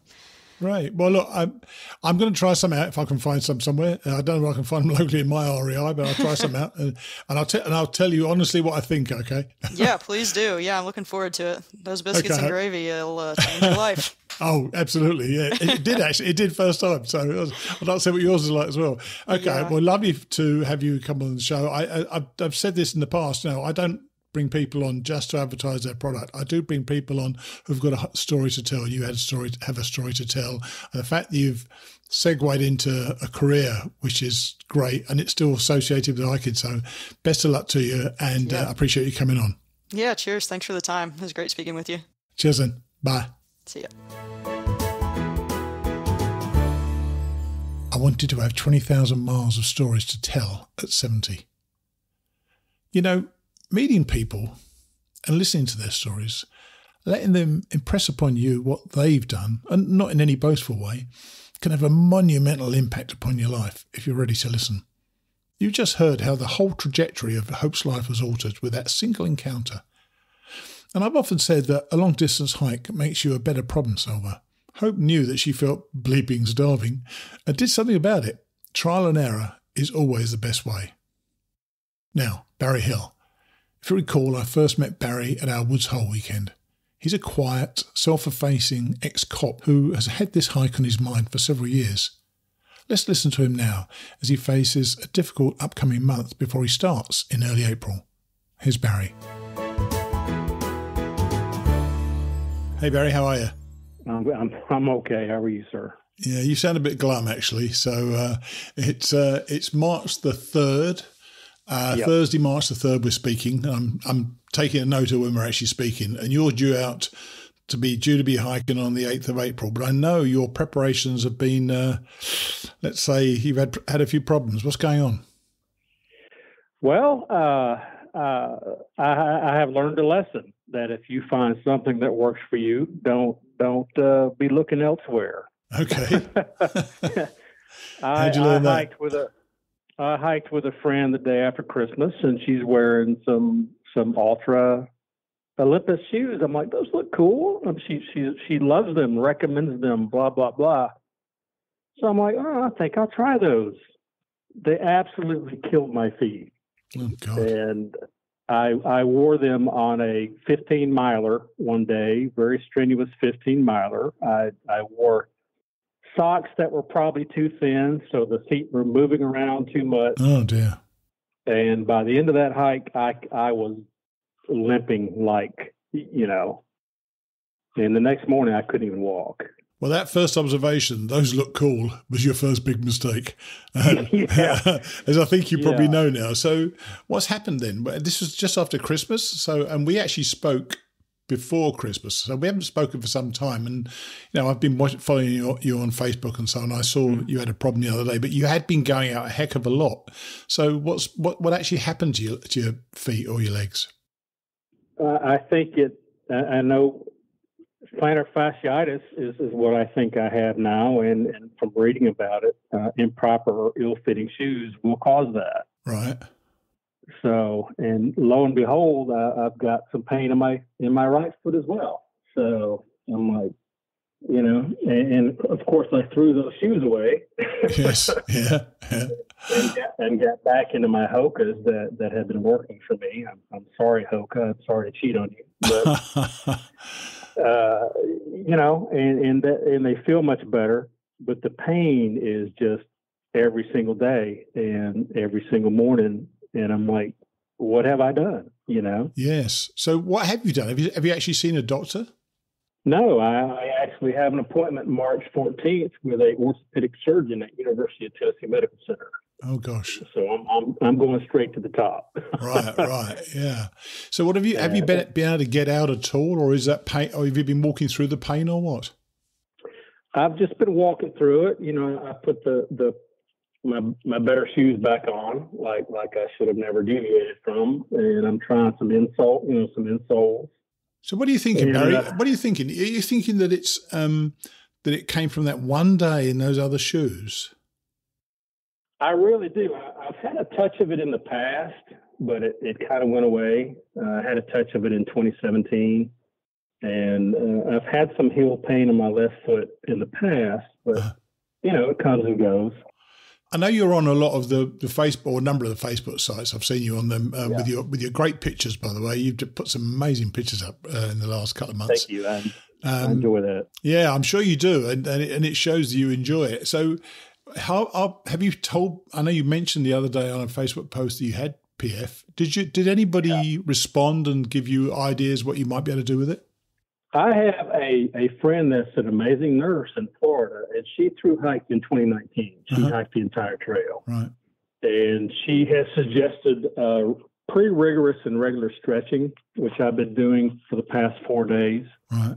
Right. Well, look, I'm going to try some out if I can find some somewhere. I don't know if I can find them locally in my REI, but I'll try some out, and I'll tell you honestly what I think. Okay. Yeah, please do. Yeah, I'm looking forward to it. Those biscuits Okay. and gravy will change your life. Oh, absolutely. Yeah, it did actually. It did first time. So I'd like to see what yours is like as well. Okay. Yeah. Well, lovely to have you come on the show. I've said this in the past. I don't bring people on just to advertise their product. I do bring people on who've got a story to tell. You have a story to tell. And the fact that you've segued into a career, which is great, and it's still associated with hiking. So best of luck to you, and I appreciate you coming on. Yeah, cheers. Thanks for the time. It was great speaking with you. Cheers then. Bye. See ya. I wanted to have 20,000 miles of stories to tell at 70. Meeting people and listening to their stories, letting them impress upon you what they've done, and not in any boastful way, can have a monumental impact upon your life if you're ready to listen. You just heard how the whole trajectory of Hope's life was altered with that single encounter. And I've often said that a long-distance hike makes you a better problem solver. Hope knew that she felt bleeping starving and did something about it. Trial and error is always the best way. Now, Barry Hill. If you recall, I first met Barry at our Woods Hole weekend. He's a quiet, self-effacing ex-cop who has had this hike on his mind for several years. Let's listen to him now as he faces a difficult upcoming month before he starts in early April. Here's Barry. Hey Barry, how are you? I'm okay. How are you, sir? Yeah, you sound a bit glum actually. So it's March the 3rd. Yep. Thursday, March the 3rd, we're speaking. I'm taking a note of when we're actually speaking, and you're due to be hiking on the 8th of April. But I know your preparations have been, let's say, you've had a few problems. What's going on? Well, I have learned a lesson that if you find something that works for you, don't be looking elsewhere. Okay. I hiked with a friend the day after Christmas, and she's wearing some Ultra Olympus shoes. I'm like, those look cool. She loves them, recommends them, blah blah blah. So I'm like, I think I'll try those. They absolutely killed my feet. Oh God. And I wore them on a 15-miler one day, very strenuous 15-miler. I wore socks that were probably too thin, so the feet were moving around too much. Oh dear. And by the end of that hike, I was limping and the next morning I couldn't even walk. Well, that first observation, those look cool, was your first big mistake. Yeah. As I think you probably know now. So what's happened then? This was just after Christmas. And we actually spoke before Christmas. So we haven't spoken for some time. And, I've been following you on Facebook and so on. I saw you had a problem the other day, but you had been going out a heck of a lot. So what actually happened to your feet or your legs? I think I know plantar fasciitis is what I think I have now, and from reading about it, improper or ill-fitting shoes will cause that. Right. So, and lo and behold, I've got some pain in my right foot as well. So I'm like, and of course I threw those shoes away. Yes. Yeah. and got back into my Hokas that have been working for me. I'm sorry, Hoka. I'm sorry to cheat on you, but and they feel much better. But the pain is just every single day and every single morning, and I'm like, what have I done? Yes. So what have you done? Have you actually seen a doctor? No, I actually have an appointment March 14th with a orthopedic surgeon at University of Tennessee Medical Center. Oh gosh! So I'm going straight to the top. Right, yeah. So what have you been able to get out at all, or is that pain? Or have you been walking through the pain, or what? I've just been walking through it. I put my better shoes back on, like I should have never deviated from, and I'm trying some insoles. So what are you thinking, Barry? What are you thinking? Are you thinking that it's that it came from that one day in those other shoes? I really do. I've had a touch of it in the past, but it kind of went away. I had a touch of it in 2017, and I've had some heel pain in my left foot in the past, but it comes and goes. I know you're on a lot of the Facebook, or a number of the Facebook sites. I've seen you on them with your great pictures, by the way. You've put some amazing pictures up in the last couple of months. Thank you. I enjoy that. Yeah, I'm sure you do, and it shows that you enjoy it. So, how have you told? I know you mentioned the other day on a Facebook post that you had PF. Did anybody respond and give you ideas what you might be able to do with it? I have a friend that's an amazing nurse in Florida, and she hiked in 2019. She hiked the entire trail. Right. And she has suggested pretty rigorous and regular stretching, which I've been doing for the past 4 days. Right.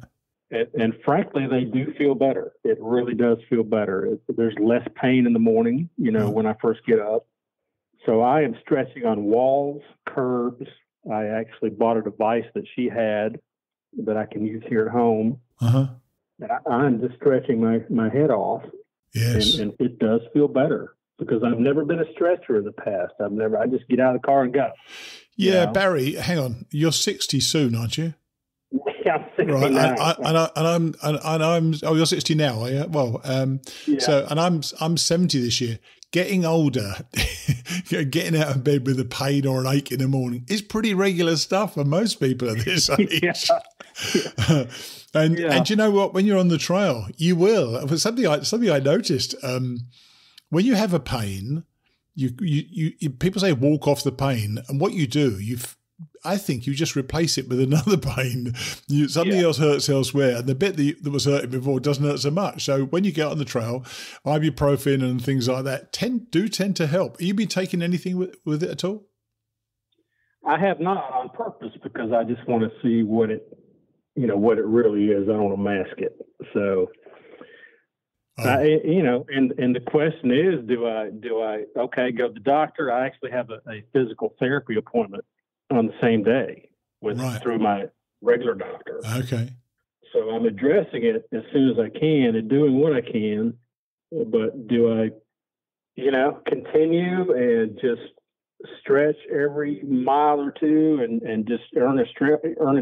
And frankly, they do feel better. It really does feel better. There's less pain in the morning, when I first get up. So I am stretching on walls, curbs. I actually bought a device that she had that I can use here at home. I'm just stretching my head off. Yes. And it does feel better because I've never been a stretcher in the past. I just get out of the car and go. Yeah, Barry, hang on. You're 60 soon, aren't you? Yeah, I'm 60 right. now. You're 60 now, are you? Well, so, and I'm 70 this year. Getting older, getting out of bed with a pain or an ache in the morning is pretty regular stuff for most people at this age. And you know what? When you're on the trail, you will. Something I noticed. When you have a pain, you people say walk off the pain, and what you do, I think you just replace it with another pain. Something else hurts elsewhere, and the bit that was hurting before doesn't hurt so much. So when you get on the trail, ibuprofen and things like that tend to help. Have you been taking anything with it at all? I have not, on purpose, because I just want to see what it really is. I don't want to mask it. So, and the question is, do I go to the doctor? I actually have a physical therapy appointment on the same day through my regular doctor. Okay. So I'm addressing it as soon as I can and doing what I can. But do I, continue and just stretch every mile or two and just earn a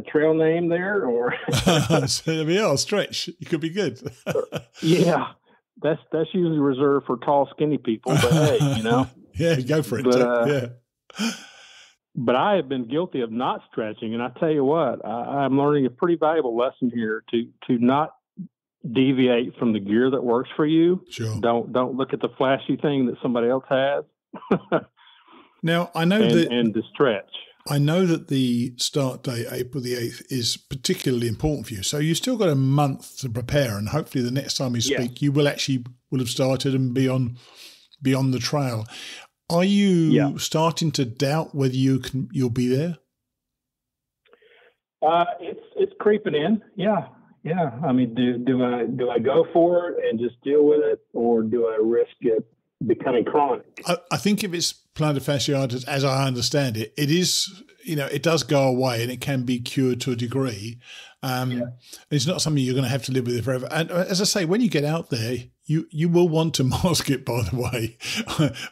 trail name there, or? I'll stretch. You could be good. Yeah, that's usually reserved for tall, skinny people. But hey, Yeah, go for it. But I have been guilty of not stretching, and I tell you what, I'm learning a pretty valuable lesson here to not deviate from the gear that works for you. Sure. Don't look at the flashy thing that somebody else has. Now I know and to stretch. I know that the start date, April the 8th, is particularly important for you. So you've still got a month to prepare, and hopefully the next time we speak, you will have started and be on the trail. Are you starting to doubt whether you'll be there? It's creeping in. Yeah. I mean, do I go for it and just deal with it, or do I risk it becoming chronic? I think if it's plantar fasciitis, as I understand it, it is, it does go away and it can be cured to a degree. It's not something you're going to have to live with forever. And as I say, when you get out there, you will want to mask it, by the way.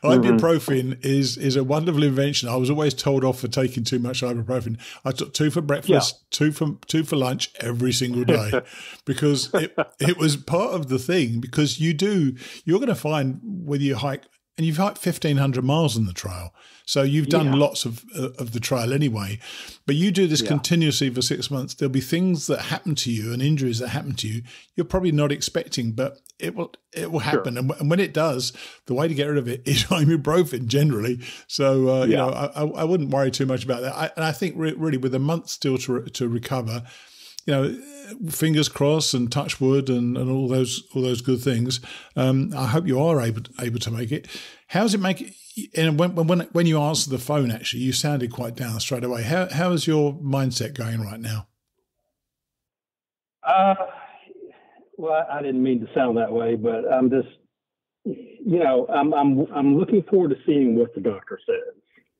Ibuprofen is a wonderful invention. I was always told off for taking too much ibuprofen. I took 2 for breakfast, two for lunch every single day because it was part of the thing, because you're going to find whether you hike, and you've hiked 1,500 miles on the trail. So you've done lots of the trail anyway, but you do this continuously for 6 months. There'll be things that happen to you and injuries that happen to you you're probably not expecting, but it will happen. Sure. And when it does, the way to get rid of it is ibuprofen generally. So, I wouldn't worry too much about that. And I think really with a month still to recover, fingers crossed and touch wood and all those good things. I hope you are able to make it. How's it make it? And when you answered the phone, actually, you sounded quite down straight away. How is your mindset going right now? Well, I didn't mean to sound that way, but I'm just, I'm looking forward to seeing what the doctor says.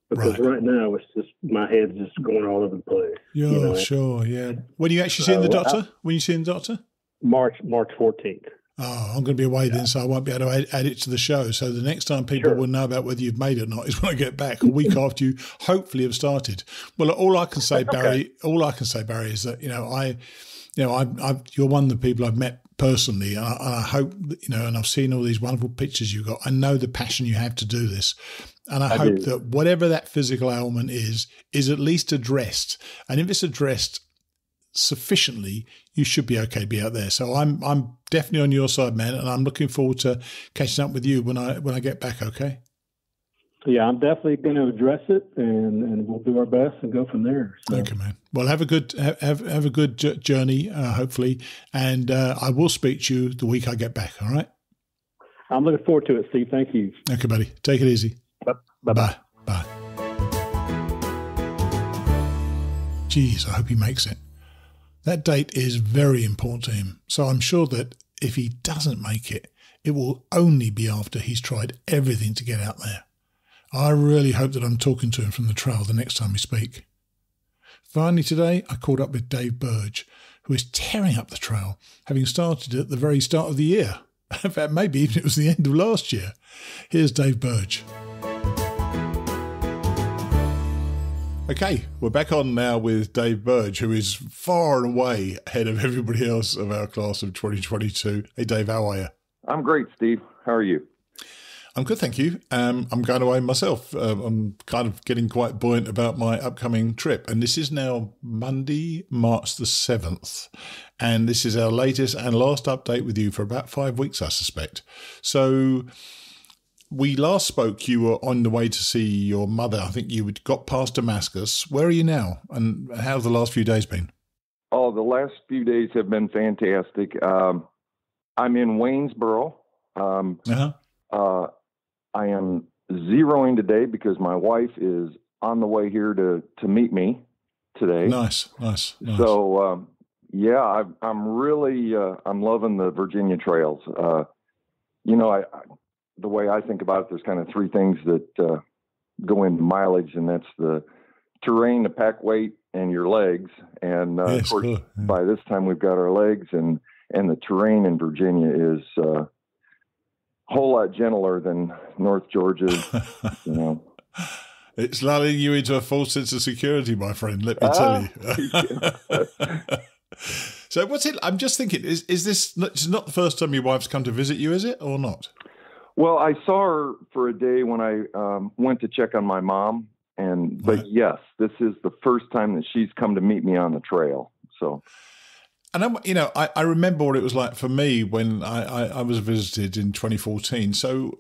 Because right now it's just, my head's just going all over the place. Yeah, sure, yeah. When are you actually seeing the doctor? When are you seeing the doctor? March 14th. Oh, I'm going to be away then, so I won't be able to add it to the show. So the next time people will know about whether you've made it or not is when I get back, a week after you hopefully have started. Well, all I can say, Barry, is that you're one of the people I've met personally, and I hope and I've seen all these wonderful pictures you've got. I know the passion you have to do this. And I hope that whatever that physical ailment is at least addressed. And if it's addressed sufficiently, you should be okay to be out there. So I'm definitely on your side, man, and I'm looking forward to catching up with you when I get back, okay? Yeah, I'm definitely going to address it, and we'll do our best and go from there. So. Okay, man. Well, have a good journey, hopefully, and I will speak to you the week I get back, all right? I'm looking forward to it, Steve. Thank you. Okay, buddy. Take it easy. Bye-bye. Bye. Geez, I hope he makes it. That date is very important to him. So I'm sure that if he doesn't make it, it will only be after he's tried everything to get out there. I really hope that I'm talking to him from the trail the next time we speak. Finally today, I caught up with Dave Burge, who is tearing up the trail, having started at the very start of the year. In fact, maybe even it was the end of last year. Here's Dave Burge. Okay, we're back on now with Dave Burge, who is far and away ahead of everybody else of our class of 2022. Hey, Dave, how are you? I'm great, Steve. How are you? I'm good, thank you. I'm going away myself. I'm kind of getting quite buoyant about my upcoming trip. And this is now Monday, March the 7th. And this is our latest and last update with you for about 5 weeks, I suspect. So we last spoke, you were on the way to see your mother. I think you had got past Damascus. Where are you now? And how have the last few days been? Oh, the last few days have been fantastic. I'm in Waynesboro. I am zeroing today because my wife is on the way here to meet me today. Nice. So, I'm really, I'm loving the Virginia trails. The way I think about it, there's kind of 3 things that go into mileage, and that's the terrain, the pack weight, and your legs. And yes, of course, cool. by this time we've got our legs, and the terrain in Virginia is a whole lot gentler than North Georgia. It's lulling you into a false sense of security, my friend, let me tell you. So what's it? I'm just thinking, is this it's not the first time your wife's come to visit you, is it, or not? Well, I saw her for a day when I went to check on my mom, but yes, this is the first time that she's come to meet me on the trail. So, and I remember what it was like for me when I was visited in 2014. So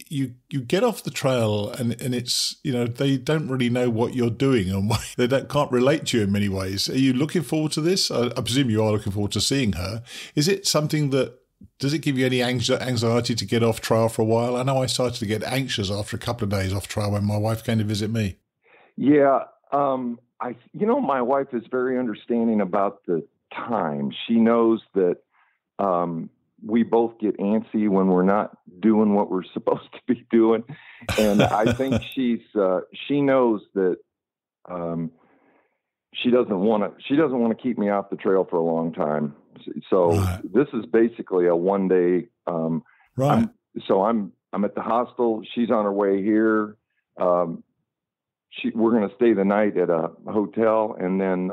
you get off the trail and it's they don't really know what you're doing and they can't relate to you in many ways. Are you looking forward to this? I presume you are looking forward to seeing her. Is it something that? Does it give you any anxiety to get off trail for a while? I know I started to get anxious after a couple of days off trail when my wife came to visit me. Yeah. My wife is very understanding about the time. She knows that we both get antsy when we're not doing what we're supposed to be doing. And I think she knows that, she doesn't want to keep me off the trail for a long time. So This is basically a 1 day. Right. I'm at the hostel. She's on her way here. We're going to stay the night at a hotel, and then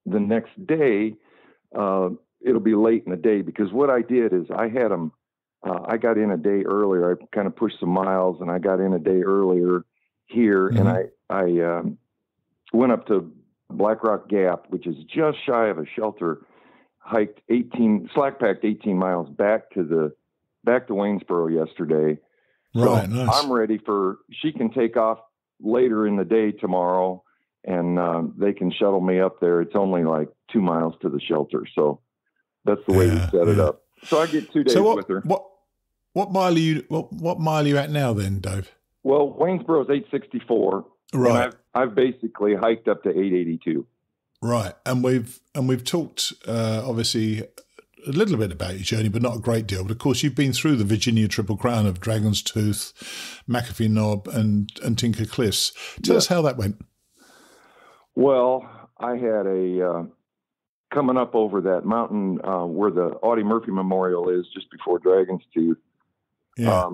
the next day, it'll be late in the day, because what I did is I had them. I got in a day earlier. I kind of pushed some miles, and I got in a day earlier here, and I went up to Black Rock Gap, which is just shy of a shelter. Hiked slack packed 18 miles back to Waynesboro yesterday. Right, so nice. I'm ready she can take off later in the day tomorrow, and they can shuttle me up there. It's only like 2 miles to the shelter. So that's the way we set it up. So I get 2 days with her. What mile are you at now then, Dave? Well, Waynesboro is 864. Right. And I've basically hiked up to 882. Right. And we've talked obviously a little bit about your journey, but not a great deal. But of course, you've been through the Virginia Triple Crown of Dragon's Tooth, McAfee Knob, and Tinker Cliffs. Tell us how that went. Well, I had coming up over that mountain where the Audie Murphy Memorial is, just before Dragon's Tooth. Yeah.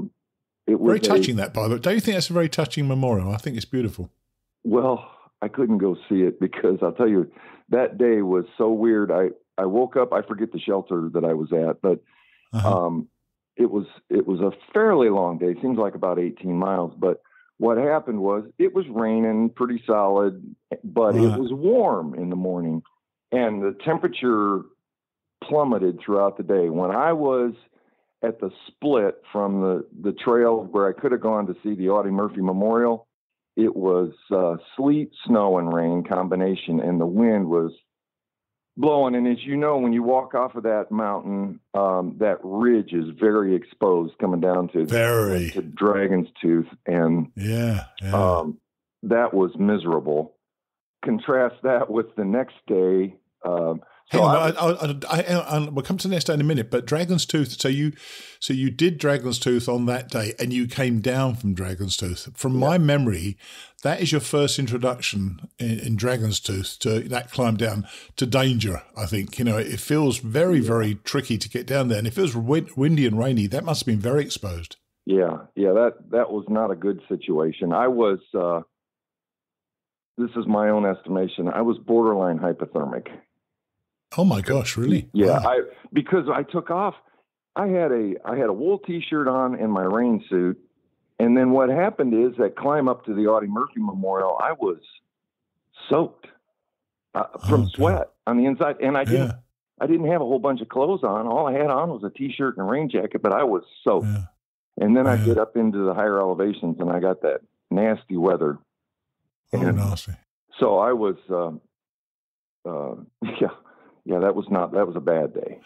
It was very touching, that, by the way. Don't you think that's a very touching memorial? I think it's beautiful. Well, I couldn't go see it because I'll tell you, that day was so weird. I woke up, I forget the shelter that I was at, but it was a fairly long day. It seems like about 18 miles. But what happened was it was raining pretty solid, but it was warm in the morning, and the temperature plummeted throughout the day. When I was at the split from the trail where I could have gone to see the Audie Murphy Memorial, it was sleet, snow, and rain combination, and the wind was blowing. And as you know, when you walk off of that mountain, that ridge is very exposed coming down to Dragon's Tooth, and that was miserable. Contrast that with the next day. We'll come to the next day in a minute. But Dragon's Tooth. So you did Dragon's Tooth on that day, and you came down from Dragon's Tooth. From my memory, that is your first introduction in Dragon's Tooth to that climb down to danger. I think it feels very, very tricky to get down there, and if it was windy and rainy, that must have been very exposed. Yeah, that was not a good situation. I was. This is my own estimation. I was borderline hypothermic. Oh my gosh, really? Yeah, wow. Because I took off. I had a wool T-shirt on and my rain suit, and then what happened is that climb up to the Audie Murphy Memorial, I was soaked from sweat on the inside, and I didn't have a whole bunch of clothes on. All I had on was a T-shirt and a rain jacket, but I was soaked. Yeah. And then I get up into the higher elevations, and I got that nasty weather. Nasty. So I was, that was a bad day.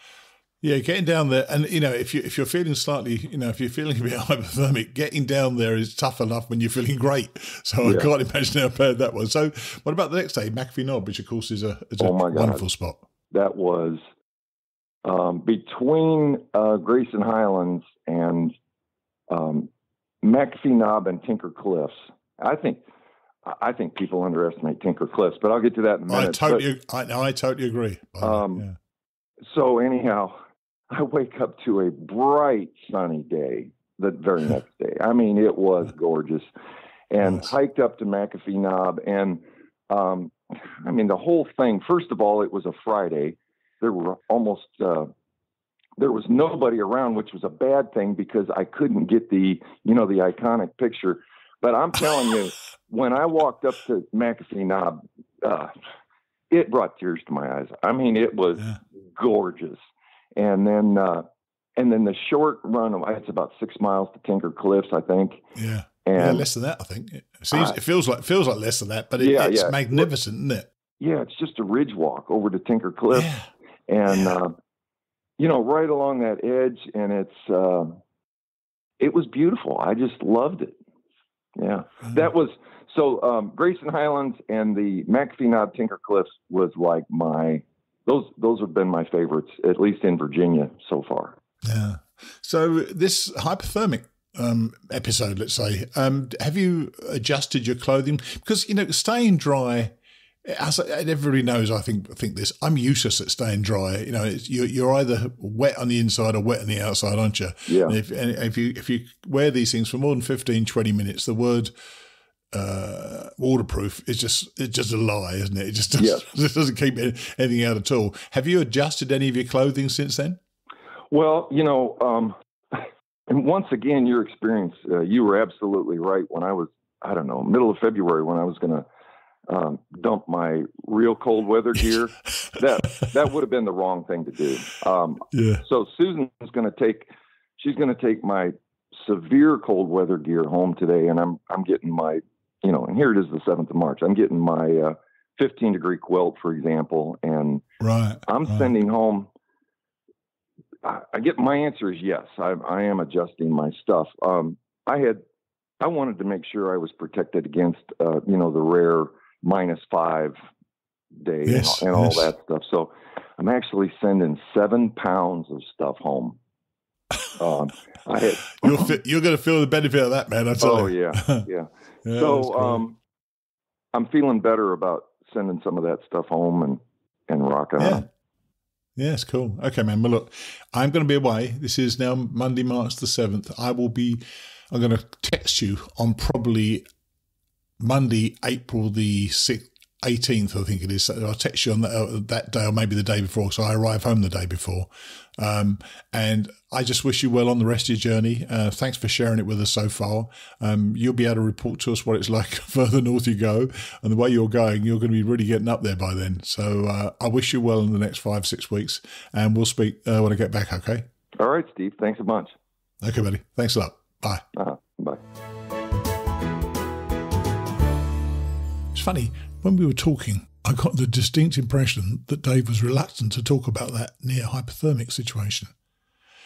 Yeah, getting down there, and if you're feeling slightly, if you're feeling a bit hypothermic, getting down there is tough enough when you're feeling great. So I can't imagine how bad that was. So, what about the next day, McAfee Knob, which of course is a wonderful spot. That was between Grayson Highlands and McAfee Knob and Tinker Cliffs. I think people underestimate Tinker Cliffs, but I'll get to that in a minute. I totally agree. So anyhow, I wake up to a bright sunny day the very next day. I mean, it was gorgeous, and hiked up to McAfee Knob. And the whole thing, first of all, it was a Friday. There were there was nobody around, which was a bad thing because I couldn't get the iconic picture. But I'm telling you, when I walked up to McAfee Knob, it brought tears to my eyes. I mean, it was gorgeous. And then the short run, it's about 6 miles to Tinker Cliffs, I think. Yeah. And less than that, I think. It feels like less than that, but it's magnificent, isn't it? Yeah, it's just a ridge walk over to Tinker Cliffs. Yeah. And, right along that edge, and it was beautiful. I just loved it. Yeah. That was, Grayson Highlands and the McAfee Knob Tinker Cliffs was like those have been my favorites, at least in Virginia so far. Yeah. So this hypothermic episode, let's say, have you adjusted your clothing? Because, staying dry, as everybody knows, I think this, I'm useless at staying dry. You're either wet on the inside or wet on the outside, aren't you? Yeah. And if you wear these things for more than 15, 20 minutes, the word waterproof is just a lie, isn't it? It just doesn't keep anything out at all. Have you adjusted any of your clothing since then? Well, and once again, your experience, you were absolutely right. When I was, middle of February, when I was going to dump my real cold weather gear, that would have been the wrong thing to do. So Susan's going to take my severe cold weather gear home today, and I'm getting my, and here it is, the 7th of March. I'm getting my 15-degree quilt, for example, and I'm sending home. My answer is yes. I am adjusting my stuff. I wanted to make sure I was protected against, the rare -5 day and all that stuff. So I'm actually sending 7 pounds of stuff home. You're going to feel the benefit of that, man. I tell you. Yeah. So I'm feeling better about sending some of that stuff home and rocking on. Yeah, it's cool. Okay, man. Well, look, I'm going to be away. This is now Monday, March the 7th. I'm going to text you on probably Monday, April the 18th, I think it is. So I'll text you on that day or maybe the day before. So I arrive home the day before. And I just wish you well on the rest of your journey. Thanks for sharing it with us so far. You'll be able to report to us what it's like further north you go, and the way you're going, you're going to be really getting up there by then. So I wish you well in the next 5-6 weeks, and we'll speak when I get back, okay? All right, Steve. Thanks a bunch. Okay, buddy. Thanks a lot. Bye. Bye. It's funny, when we were talking, I got the distinct impression that Dave was reluctant to talk about that near hypothermic situation.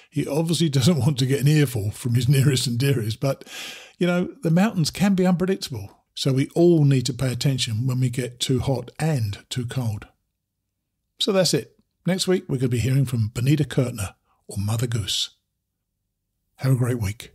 He obviously doesn't want to get an earful from his nearest and dearest, but, the mountains can be unpredictable. So we all need to pay attention when we get too hot and too cold. So that's it. Next week, we're going to be hearing from Bonita Kurtner, or Mother Goose. Have a great week.